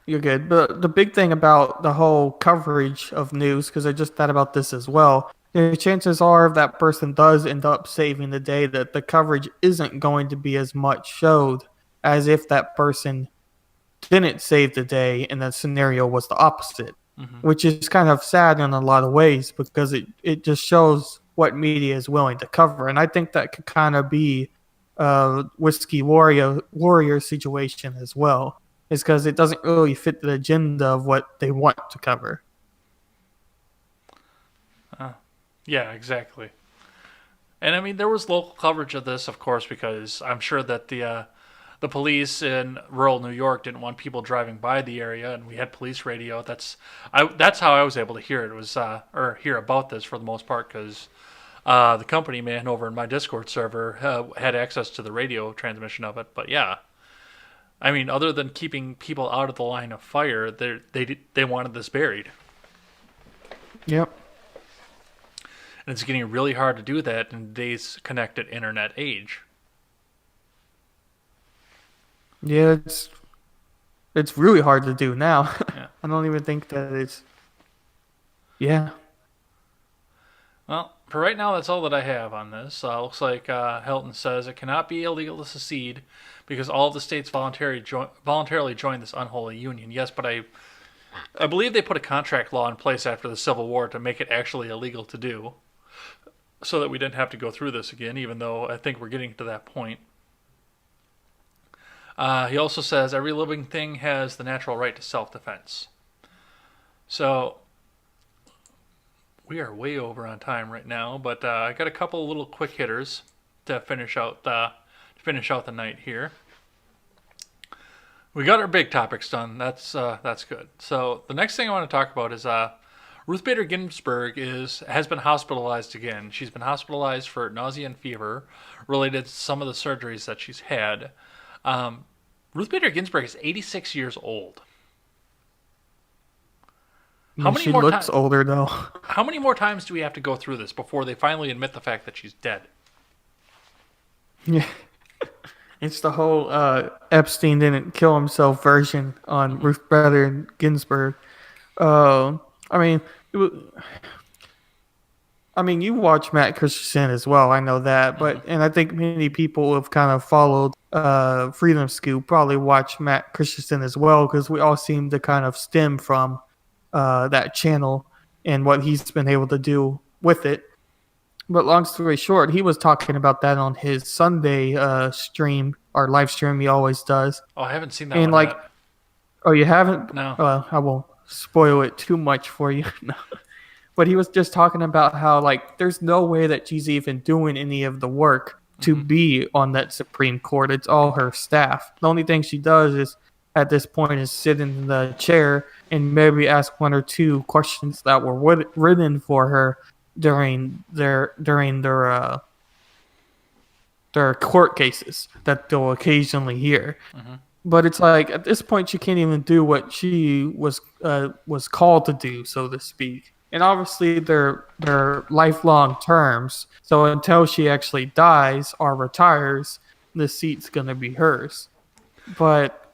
you're good. But the big thing about the whole coverage of news, because I just thought about this as well, the chances are if that person does end up saving the day, that the coverage isn't going to be as much showed as if that person didn't save the day and the scenario was the opposite, which is kind of sad in a lot of ways, because it just shows what media is willing to cover. And I think that could kind of be a Whiskey Warrior situation as well, is because it doesn't really fit the agenda of what they want to cover. Yeah, exactly. And I mean, there was local coverage of this, of course, because I'm sure that the police in rural New York didn't want people driving by the area, and we had police radio. That's how I was able to hear it. Was or hear about this for the most part, because the company man over in my Discord server had access to the radio transmission of it. But yeah, I mean, other than keeping people out of the line of fire, they wanted this buried. Yep. And it's getting really hard to do that in today's connected internet age. Yeah, it's really hard to do now. Yeah. I don't even think that it's... Yeah. Well, for right now, that's all that I have on this. Looks like Hilton says it cannot be illegal to secede because all of the states voluntarily joined this unholy union. Yes, but I believe they put a contract law in place after the Civil War to make it actually illegal to do, so that we didn't have to go through this again, even though I think we're getting to that point. He also says every living thing has the natural right to self-defense. So we are way over on time right now, but I got a couple of little quick hitters to finish out the night here. We got our big topics done. That's good. So the next thing I want to talk about is Ruth Bader Ginsburg has been hospitalized again. She's been hospitalized for nausea and fever related to some of the surgeries that she's had. Ruth Bader Ginsburg is 86 years old. She looks older, though. How many more times do we have to go through this before they finally admit the fact that she's dead? Yeah. It's the whole Epstein didn't kill himself version on Ruth Bader Ginsburg. I mean, you watch Matt Christensen as well. I know that, and I think many people have kind of followed Freedom Scoop probably watch Matt Christensen as well, because we all seem to kind of stem from that channel and what he's been able to do with it. But long story short, he was talking about that on his Sunday stream or live stream he always does. Oh, I haven't seen that and one yet. Oh, you haven't? No. I won't spoil it too much for you. No. But he was just talking about how there's no way that she's even doing any of the work to be on that Supreme Court. It's all her staff. The only thing she does is at this point is sit in the chair and maybe ask one or two questions that were written for her during their court cases that they'll occasionally hear. But it's at this point she can't even do what she was called to do, so to speak. And obviously they're lifelong terms, so until she actually dies or retires, the seat's gonna be hers. But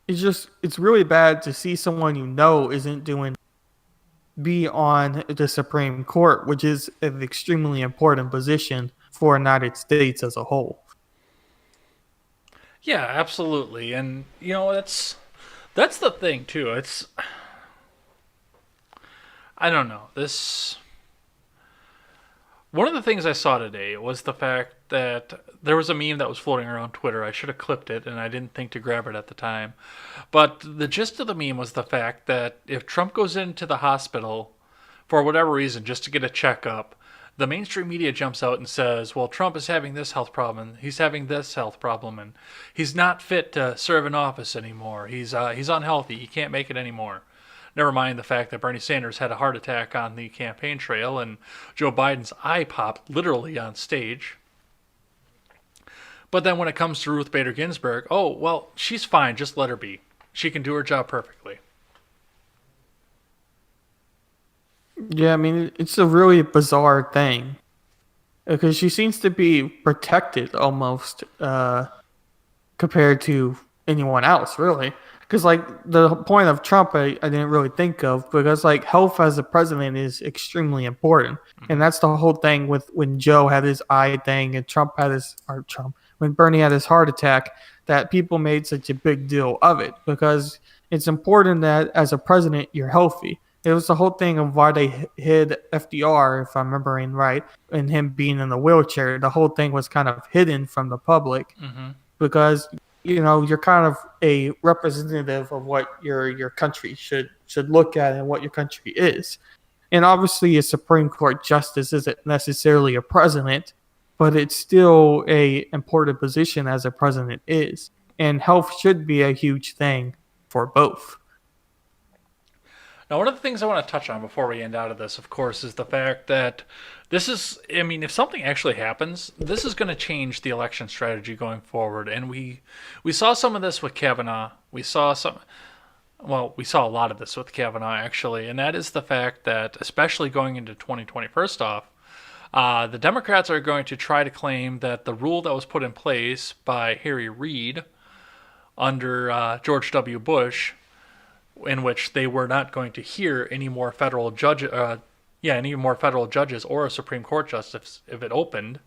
it's really bad to see someone isn't be on the Supreme Court, which is an extremely important position for the United States as a whole. Yeah, absolutely. And that's the thing too. I don't know. One of the things I saw today was the fact that there was a meme that was floating around Twitter. I should have clipped it, and I didn't think to grab it at the time. But the gist of the meme was the fact that if Trump goes into the hospital for whatever reason, just to get a checkup, the mainstream media jumps out and says, well, Trump is having this health problem, and he's having this health problem, and he's not fit to serve in office anymore. He's unhealthy. He can't make it anymore. Never mind the fact that Bernie Sanders had a heart attack on the campaign trail and Joe Biden's eye popped literally on stage. But then when it comes to Ruth Bader Ginsburg, oh, well, she's fine. Just let her be. She can do her job perfectly. Yeah, it's a really bizarre thing. Because she seems to be protected almost compared to anyone else, really. Because, the point of Trump, I didn't really think of, because, health as a president is extremely important. And that's the whole thing with when Joe had his eye thing and when Bernie had his heart attack, that people made such a big deal of it, because it's important that as a president, you're healthy. It was the whole thing of why they hid FDR, if I'm remembering right, and him being in the wheelchair. The whole thing was kind of hidden from the public because you're kind of a representative of what your country should look at and what your country is. And obviously a Supreme Court justice isn't necessarily a president, but it's still a important position as a president is. And health should be a huge thing for both. Now, one of the things I want to touch on before we end out of this, of course, is the fact that this is, if something actually happens, this is going to change the election strategy going forward. And we saw some of this with Kavanaugh. We saw a lot of this with Kavanaugh, actually. And that is the fact that, especially going into 2020, first off, the Democrats are going to try to claim that the rule that was put in place by Harry Reid under George W. Bush, in which they were not going to hear any more federal judges or a Supreme Court justice if it opened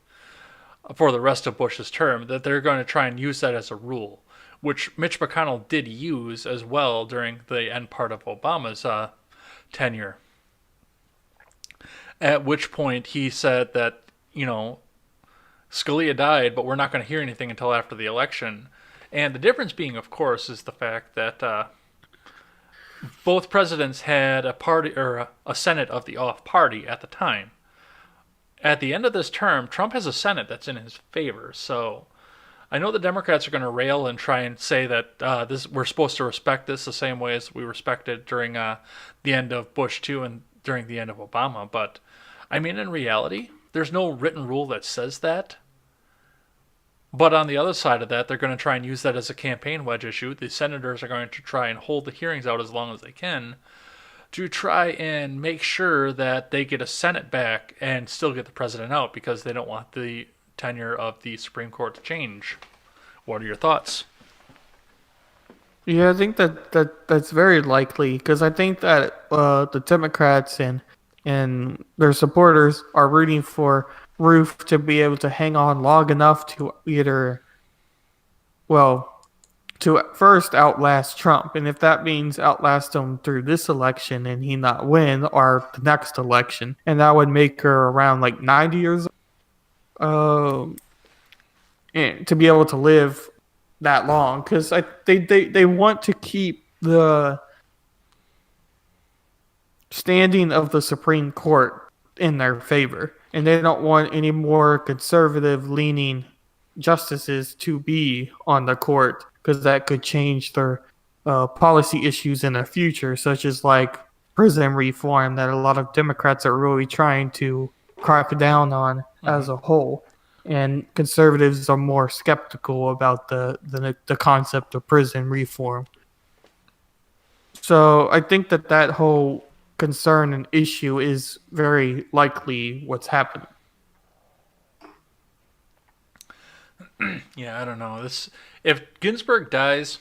for the rest of Bush's term, that they're going to try and use that as a rule, which Mitch McConnell did use as well during the end part of Obama's tenure. At which point he said that, Scalia died, but we're not going to hear anything until after the election. And the difference being, of course, is the fact that both presidents had a party or a Senate of the off party at the time. At the end of this term, Trump has a Senate that's in his favor. So I know the Democrats are going to rail and try and say that we're supposed to respect this the same way as we respected during the end of Bush 2 and during the end of Obama. But, I mean, in reality, there's no written rule that says that. But on the other side of that, they're going to try and use that as a campaign wedge issue. The senators are going to try and hold the hearings out as long as they can to try and make sure that they get a Senate back and still get the president out because they don't want the tenure of the Supreme Court to change. What are your thoughts? Yeah, I think that's very likely because I think that the Democrats and their supporters are rooting for Ruth to be able to hang on long enough to either, well, to first outlast Trump, and if that means outlast him through this election and he not win or the next election, and that would make her around like 90 years old, and to be able to live that long, because they want to keep the standing of the Supreme Court in their favor, and they don't want any more conservative-leaning justices to be on the court because that could change their policy issues in the future, such as like prison reform that a lot of Democrats are really trying to crack down on as a whole. And conservatives are more skeptical about the concept of prison reform. So I think that whole concern and issue is very likely what's happening. Yeah, I don't know. If Ginsburg dies,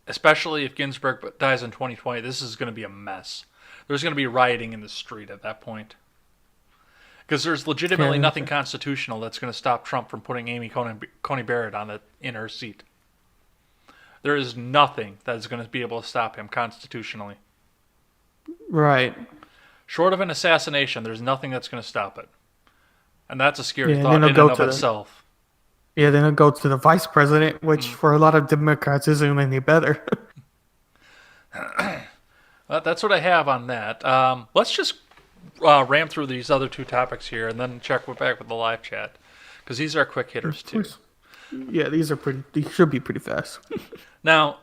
especially if Ginsburg dies in 2020, this is going to be a mess. There's going to be rioting in the street at that point. Because there's legitimately nothing constitutional that's going to stop Trump from putting Amy Coney Barrett in her seat. There is nothing that is going to be able to stop him constitutionally. Right. Short of an assassination, there's nothing that's going to stop it. And that's a scary thought then in and of itself. Yeah, then it'll go to the vice president, which for a lot of Democrats isn't any better. That's what I have on that. Let's just ram through these other two topics here and then check back with the live chat, because these are quick hitters too. Yeah, these should be pretty fast. Now,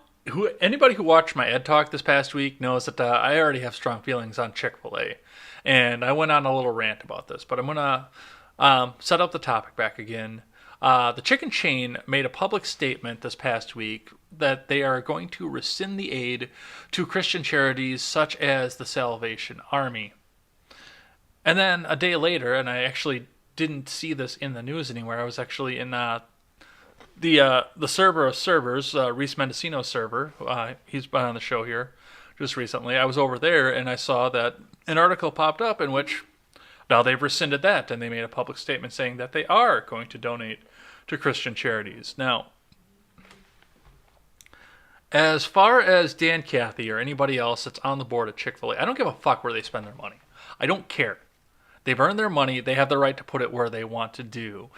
anybody who watched my Ed Talk this past week knows that I already have strong feelings on Chick-fil-A, and I went on a little rant about this, but I'm going to set up the topic back again. The chicken chain made a public statement this past week that they are going to rescind the aid to Christian charities such as the Salvation Army. And then a day later, and I actually didn't see this in the news anywhere, I was actually in the server of servers, Reese Mendocino's server. He's been on the show here just recently. I was over there and I saw that an article popped up in which now they've rescinded that and they made a public statement saying that they are going to donate to Christian charities. Now, as far as Dan Cathy or anybody else that's on the board at Chick-fil-A, I don't give a fuck where they spend their money. I don't care. They've earned their money. They have the right to put it where they want to do.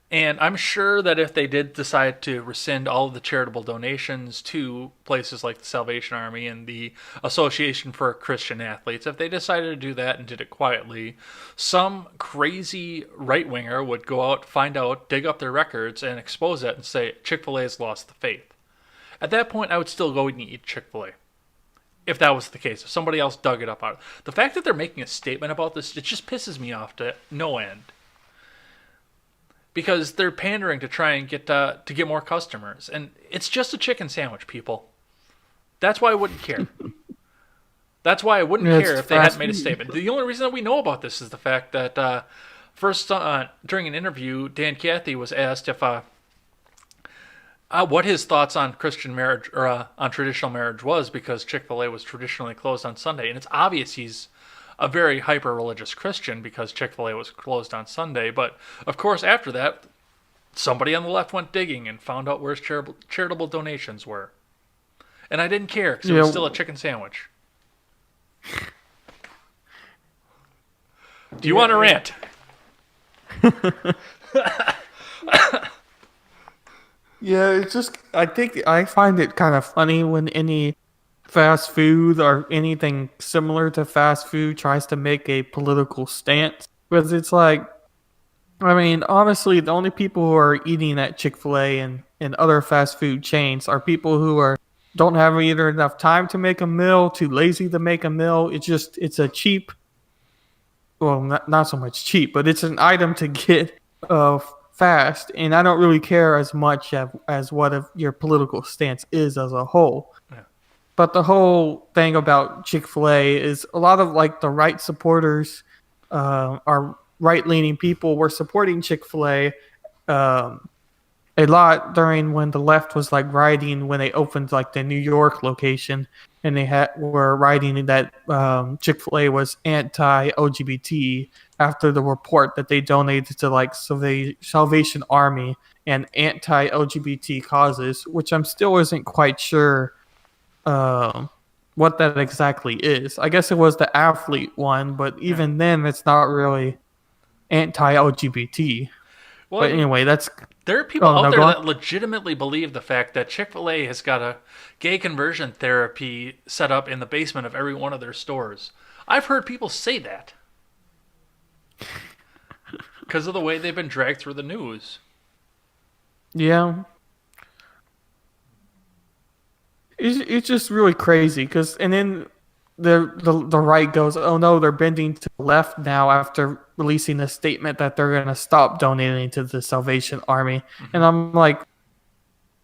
And I'm sure that if they did decide to rescind all of the charitable donations to places like the Salvation Army and the Association for Christian Athletes, if they decided to do that and did it quietly, some crazy right-winger would go out, find out, dig up their records, and expose it and say, Chick-fil-A has lost the faith. At that point, I would still go and eat Chick-fil-A. If that was the case, if somebody else dug it up out. The fact that they're making a statement about this, it just pisses me off to no end. Because they're pandering to try and get more customers. And it's just a chicken sandwich, people. That's why I wouldn't care. That's why I wouldn't care if they hadn't made a statement. The only reason that we know about this is the fact that first during an interview, Dan Cathy was asked if what his thoughts on Christian marriage or on traditional marriage was, because Chick-fil-A was traditionally closed on Sunday. And it's obvious he's a very hyper-religious Christian because Chick-fil-A was closed on Sunday. But, of course, after that, somebody on the left went digging and found out where his charitable donations were. And I didn't care because it was still a chicken sandwich. Do you want to rant? Yeah, it's just, I find it kind of funny when any fast food or anything similar to fast food tries to make a political stance, because it's like, I mean, honestly, the only people who are eating at Chick-fil-A and other fast food chains are people who are don't have either enough time to make a meal, too lazy to make a meal. It's a cheap, well, not so much cheap, but it's an item to get uh, fast. And I don't really care as much as what if your political stance is as a whole. Yeah. But the whole thing about Chick-fil-A is a lot of like the right supporters are right-leaning people were supporting Chick-fil-A um, a lot during when the left was like rioting when they opened like the New York location, and were writing that Chick-fil-A was anti-LGBT after the report that they donated to like Salvation Army and anti-LGBT causes, which I'm still isn't quite sure um, what that exactly is. I guess it was the athlete one, but even then, it's not really anti-LGBT. Well, But anyway, that's there are people oh out no, there go on. that legitimately believe the fact that Chick-fil-A has got a gay conversion therapy set up in the basement of every one of their stores. I've heard people say that because of the way they've been dragged through the news. Yeah, it's just really crazy because and then the right goes, oh no, they're bending to the left now after releasing a statement that they're gonna stop donating to the Salvation Army, and I'm like,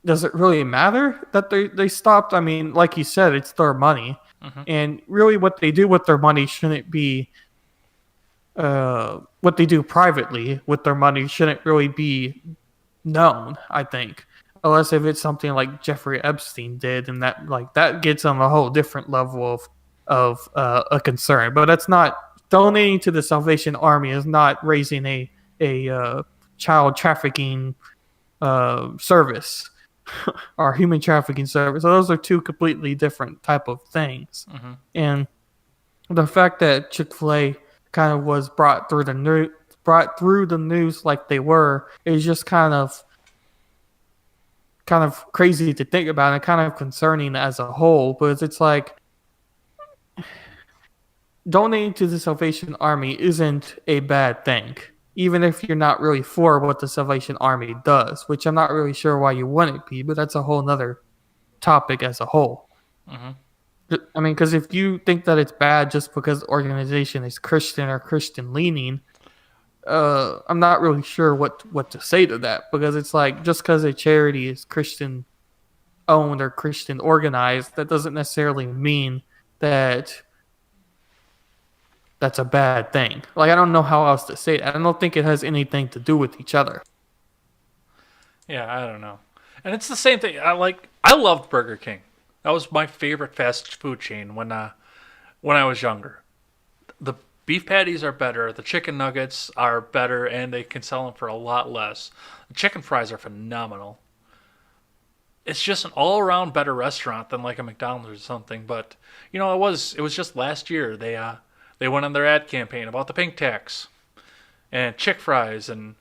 does it really matter that they stopped? I mean, like you said, it's their money, and really what they do with their money shouldn't be what they do privately with their money shouldn't really be known, I think. Unless if it's something like Jeffrey Epstein did, and that gets on a whole different level of a concern. But that's not donating to the Salvation Army is not raising a child trafficking service or human trafficking service. So those are two completely different type of things. And the fact that Chick-fil-A kind of was brought through the news like they were is just kind of crazy to think about and kind of concerning as a whole, because it's like donating to the Salvation Army isn't a bad thing, even if you're not really for what the Salvation Army does, which I'm not really sure why you wouldn't be, but that's a whole nother topic as a whole. I mean, because if you think that it's bad just because the organization is Christian or Christian leaning, I'm not really sure what to say to that, because it's like just because a charity is Christian owned or Christian organized, that doesn't necessarily mean that that's a bad thing. Like, I don't know how else to say that. I don't think it has anything to do with each other. Yeah, I don't know. And it's the same thing. I loved Burger King. That was my favorite fast food chain when I was younger. The beef patties are better, the chicken nuggets are better, and they can sell them for a lot less. The chicken fries are phenomenal. It's just an all-around better restaurant than like a McDonald's or something. But it was just last year they went on their ad campaign about the pink tax and chick fries, and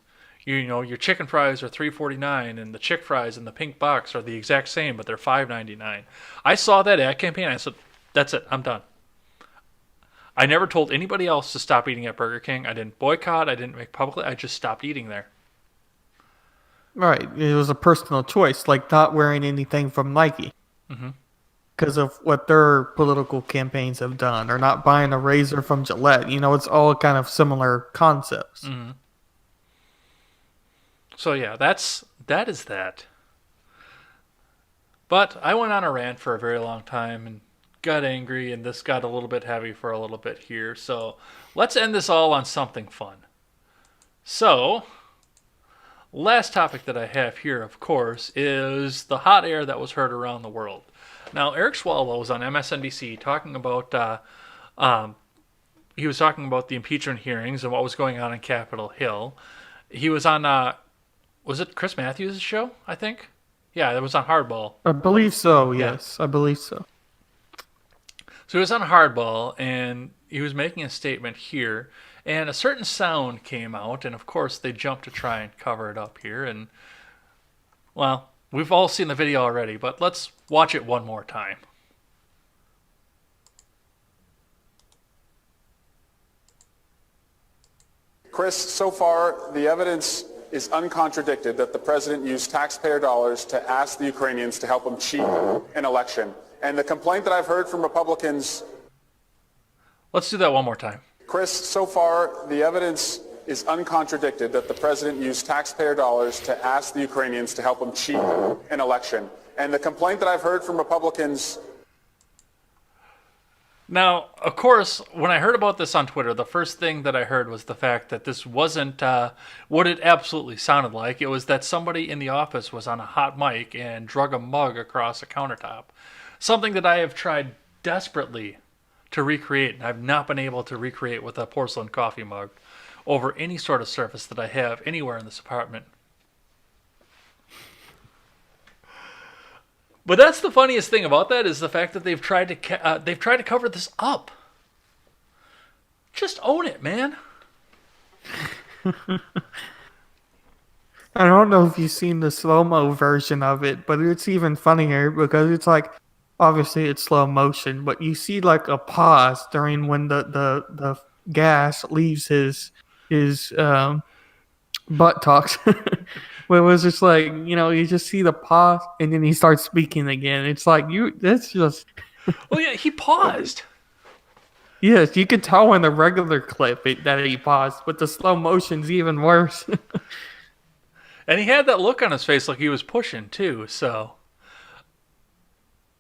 your chicken fries are $3.49, and the chick fries in the pink box are the exact same, but they're $5.99. I saw that ad campaign. I said, "That's it. I'm done." I never told anybody else to stop eating at Burger King. I didn't boycott. I didn't make public. I just stopped eating there. Right. It was a personal choice, like not wearing anything from Nike because of what their political campaigns have done, or not buying a razor from Gillette. It's all kind of similar concepts. So yeah, that is that. But I went on a rant for a very long time and got angry, and this got a little bit heavy for a little bit here. So let's end this all on something fun. So, last topic that I have here, of course, is the hot air that was heard around the world. Now, Eric Swalwell was on MSNBC talking about he was talking about the impeachment hearings and what was going on in Capitol Hill. He was on was it Chris Matthews' show, I think? Yeah, it was on Hardball. I believe so, yes. I believe so. So he was on Hardball, and he was making a statement here, and a certain sound came out, and of course they jumped to try and cover it up here, and, well, we've all seen the video already, but let's watch it one more time. Chris, so far, the evidence is uncontradicted that the president used taxpayer dollars to ask the Ukrainians to help him cheat an election. And the complaint that I've heard from Republicans... Let's do that one more time. Chris, so far, the evidence is uncontradicted that the president used taxpayer dollars to ask the Ukrainians to help him cheat an election. And the complaint that I've heard from Republicans... Now, of course, when I heard about this on Twitter, the first thing that I heard was the fact that this wasn't what it absolutely sounded like. It was that somebody in the office was on a hot mic and drug a mug across a countertop. Something that I have tried desperately to recreate, and I've not been able to recreate with a porcelain coffee mug over any sort of surface that I have anywhere in this apartment. But that's the funniest thing about that is the fact that they've tried to cover this up. Just own it, man. I don't know if you've seen the slow-mo version of it, but it's even funnier because it's like, obviously it's slow motion, but you see like a pause during when the gas leaves his butt talks. Where it was just like, you just see the pause and then he starts speaking again. It's like, that's just... Oh yeah, he paused. Yes, you could tell in the regular clip that he paused, but the slow motion's even worse. And he had that look on his face like he was pushing too, so...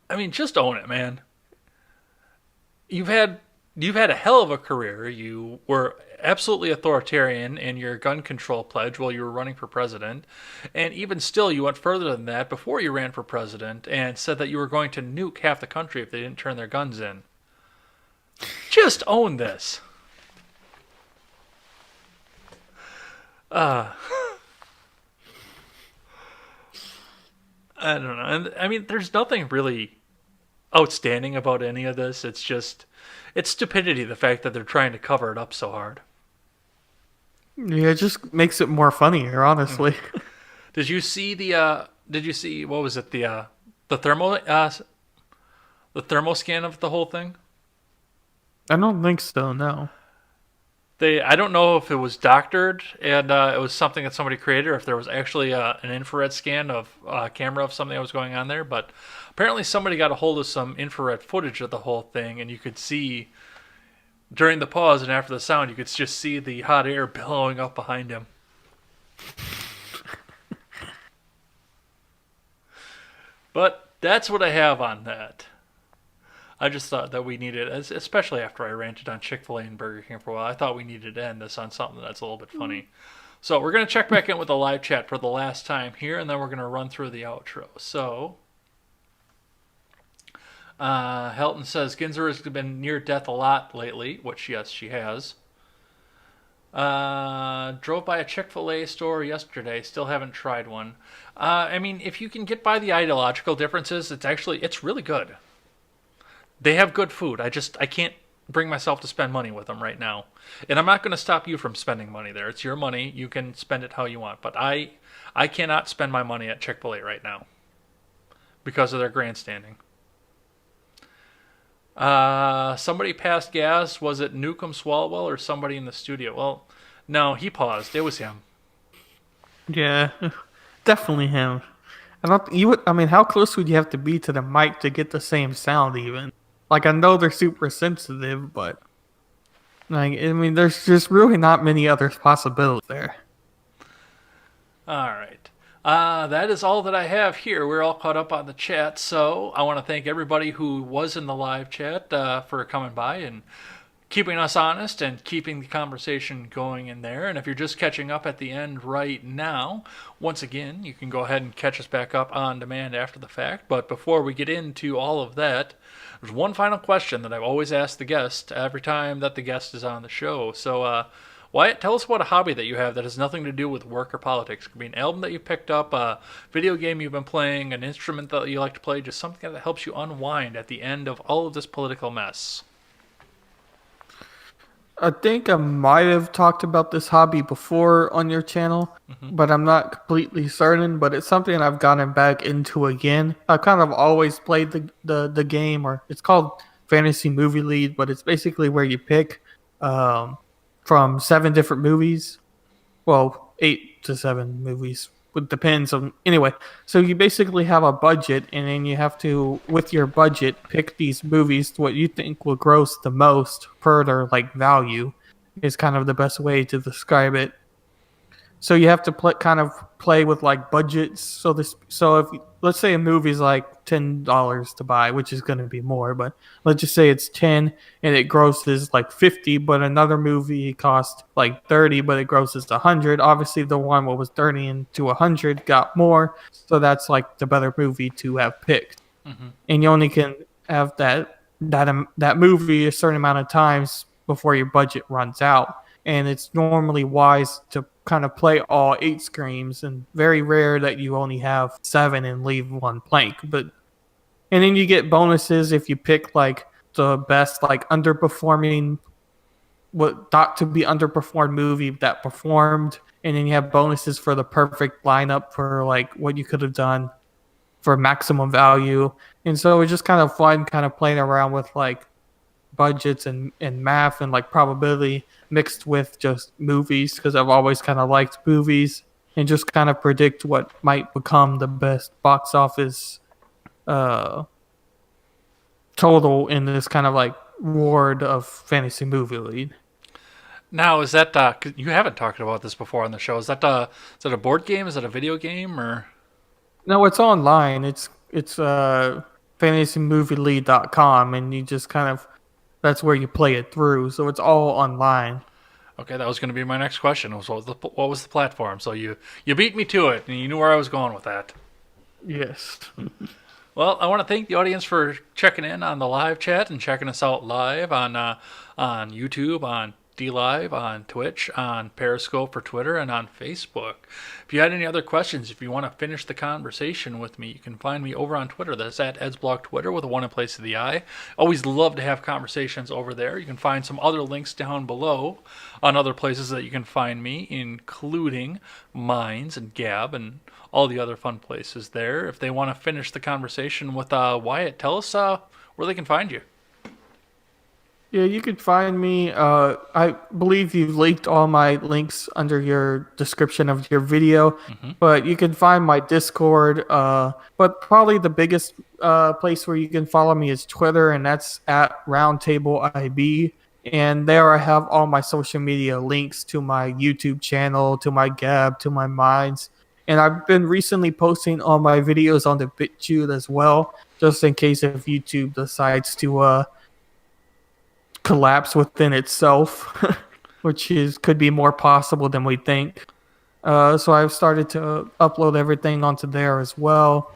I mean, just own it, man. You've had a hell of a career. You were absolutely authoritarian in your gun control pledge while you were running for president. And even still, you went further than that before you ran for president and said that you were going to nuke half the country if they didn't turn their guns in. Just own this. I don't know. And I mean, there's nothing really outstanding about any of this. It's just, it's stupidity, the fact that they're trying to cover it up so hard. Yeah, it just makes it more funnier, honestly. Did you see what was it, the thermal scan of the whole thing? I don't think so, no. I don't know if it was doctored and it was something that somebody created, or if there was actually an infrared scan of camera of something that was going on there. But apparently somebody got a hold of some infrared footage of the whole thing, and you could see during the pause and after the sound, you could just see the hot air billowing up behind him. But that's what I have on that. I just thought that we needed, especially after I ranted on Chick-fil-A and Burger King for a while, I thought we needed to end this on something that's a little bit funny. So we're going to check back in with the live chat for the last time here, and then we're going to run through the outro. So, Helton says, Ginzer has been near death a lot lately, which, yes, she has. Drove by a Chick-fil-A store yesterday, still haven't tried one. I mean, if you can get by the ideological differences, it's really good. They have good food. I can't bring myself to spend money with them right now. And I'm not going to stop you from spending money there. It's your money. You can spend it how you want. But I cannot spend my money at Chick-fil-A right now because of their grandstanding. Somebody passed gas. Was it Newcomb Swalwell or somebody in the studio? Well, no, he paused. It was him. Yeah, definitely him. I mean, how close would you have to be to the mic to get the same sound even? Like, I know they're super sensitive, but like, I mean, there's just really not many other possibilities there. All right. That is all that I have here. We're all caught up on the chat, so I want to thank everybody who was in the live chat for coming by and keeping us honest and keeping the conversation going in there. And if you're just catching up at the end right now, once again, you can go ahead and catch us back up on demand after the fact. But before we get into all of that, there's one final question that I've always asked the guest every time that the guest is on the show. So, Wyatt, tell us about a hobby that you have that has nothing to do with work or politics. It could be an album that you picked up, a video game you've been playing, an instrument that you like to play, just something that helps you unwind at the end of all of this political mess. I think I might have talked about this hobby before on your channel, but I'm not completely certain. But it's something I've gotten back into again. I've kind of always played the game, or it's called Fantasy Movie Lead, but it's basically where you pick from 7 different movies. Well, 8 to 7 movies. It depends on. Anyway, so you basically have a budget, and then you have to, with your budget, pick these movies what you think will gross the most per their like value. Is kind of the best way to describe it. So you have to kind of play with like budgets. So if let's say a movie's like $10 to buy, which is going to be more, but let's just say it's 10 and it grosses like 50, but another movie cost like 30, but it grosses 100. Obviously, the one what was 30 and to 100 got more, so that's like the better movie to have picked. And you only can have that movie a certain amount of times before your budget runs out. And it's normally wise to kind of play all 8 screams, and very rare that you only have 7 and leave one blank. And then you get bonuses if you pick like the best like underperforming, what thought to be underperformed movie that performed, and then you have bonuses for the perfect lineup for like what you could have done for maximum value. And so it's just kind of fun, kind of playing around with like budgets and math and like probability mixed with just movies, because I've always kind of liked movies, and just kind of predict what might become the best box office total in this kind of like ward of fantasy movie lead. Now, is that 'cause you haven't talked about this before on the show? Is that a board game? Is it a video game or? No, it's online. It's fantasymovielead.com, and you just kind of, that's where you play it through. So it's all online. Okay, that was going to be my next question. What was the platform? So you beat me to it, and you knew where I was going with that. Yes. Well, I want to thank the audience for checking in on the live chat and checking us out live on YouTube, on DLive, on Twitch, on Periscope for Twitter, and on Facebook. If you had any other questions, if you want to finish the conversation with me, you can find me over on Twitter. That's at EdsBlog Twitter with a 1 in place of the I. Always love to have conversations over there. You can find some other links down below on other places that you can find me, including Minds and Gab and all the other fun places there. If they want to finish the conversation with Wyatt, tell us where they can find you. Yeah, you can find me. I believe you've linked all my links under your description of your video, but you can find my Discord. But probably the biggest place where you can follow me is Twitter, and that's at RoundtableIB. And there I have all my social media links to my YouTube channel, to my Gab, to my Minds. And I've been recently posting all my videos on the BitChute as well, just in case if YouTube decides to collapse within itself, which could be more possible than we think. So I've started to upload everything onto there as well.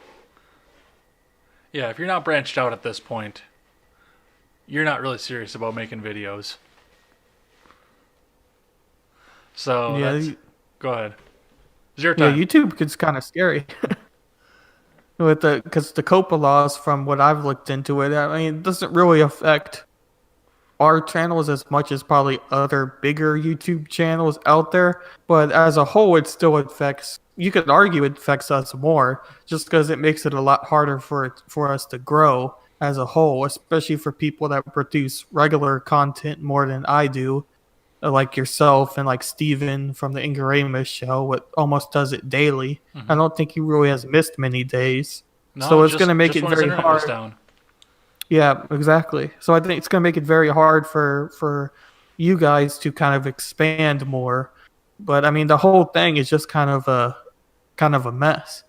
Yeah, if you're not branched out at this point, you're not really serious about making videos. So Yeah, go ahead. It's your time. yeah, YouTube gets kind of scary. Because the COPA laws, from what I've looked into it, I mean, it doesn't really affect our channels as much as probably other bigger YouTube channels out there, but as a whole, it still affects. You could argue it affects us more, just because it makes it a lot harder for us to grow as a whole, especially for people that produce regular content more than I do, like yourself and like Steven from the Ingoramus show, what almost does it daily. I don't think he really has missed many days, No, so it's just- going to make just it when his very internet was hard. down. Yeah, exactly. So I think it's going to make it very hard for you guys to kind of expand more. But I mean, the whole thing is just kind of a mess.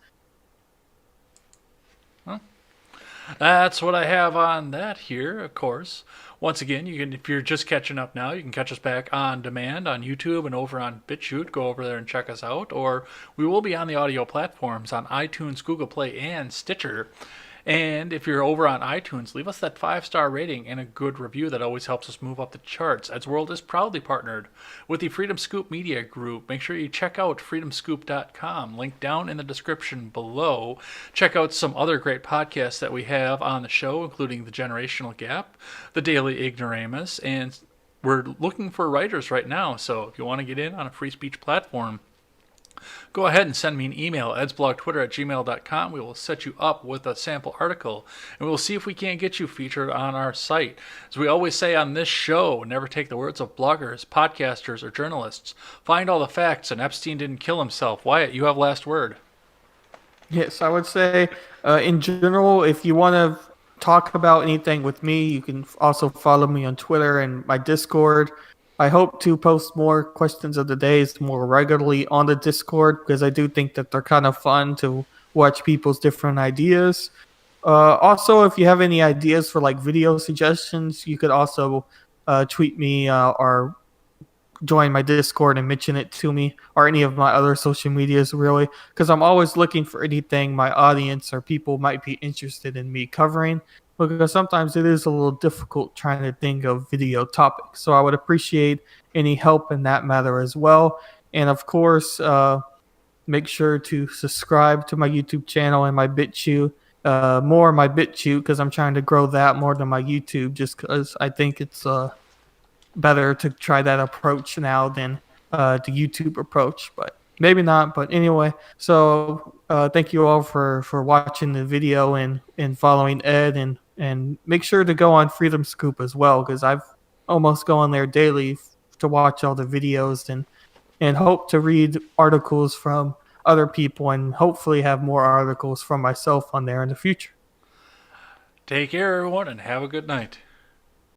That's what I have on that here, of course. Once again, you can, if you're just catching up now, you can catch us back on demand on YouTube and over on BitChute. Go over there and check us out. Or we will be on the audio platforms on iTunes, Google Play, and Stitcher. And if you're over on iTunes, leave us that 5-star rating and a good review. That always helps us move up the charts. Edsworld is proudly partnered with the Freedom Scoop Media Group. Make sure you check out freedomscoop.com. Link down in the description below. Check out some other great podcasts that we have on the show, including The Generational Gap, The Daily Ignoramus, and we're looking for writers right now. So if you want to get in on a free speech platform, Go ahead and send me an email, edsblogtwitter@gmail.com. We will set you up with a sample article, and we will see if we can't get you featured on our site. As we always say on this show, never take the words of bloggers, podcasters, or journalists. Find all the facts, and Epstein didn't kill himself. Wyatt, you have last word. Yes, I would say, in general, if you want to talk about anything with me, you can also follow me on Twitter and my Discord. I hope to post more questions of the days more regularly on the Discord because I do think that they're kind of fun to watch people's different ideas. Also, if you have any ideas for like video suggestions, you could also tweet me or join my Discord and mention it to me or any of my other social medias, really, because I'm always looking for anything my audience or people might be interested in me covering, because sometimes it is a little difficult trying to think of video topics. So I would appreciate any help in that matter as well. And of course, make sure to subscribe to my YouTube channel and my BitChute. More my BitChute because I'm trying to grow that more than my YouTube, just because I think it's better to try that approach now than the YouTube approach, but maybe not. But anyway, so thank you all for watching the video and following Ed, and make sure to go on Freedom Scoop as well, because I've almost go on there daily to watch all the videos and hope to read articles from other people and hopefully have more articles from myself on there in the future. Take care, everyone, and have a good night.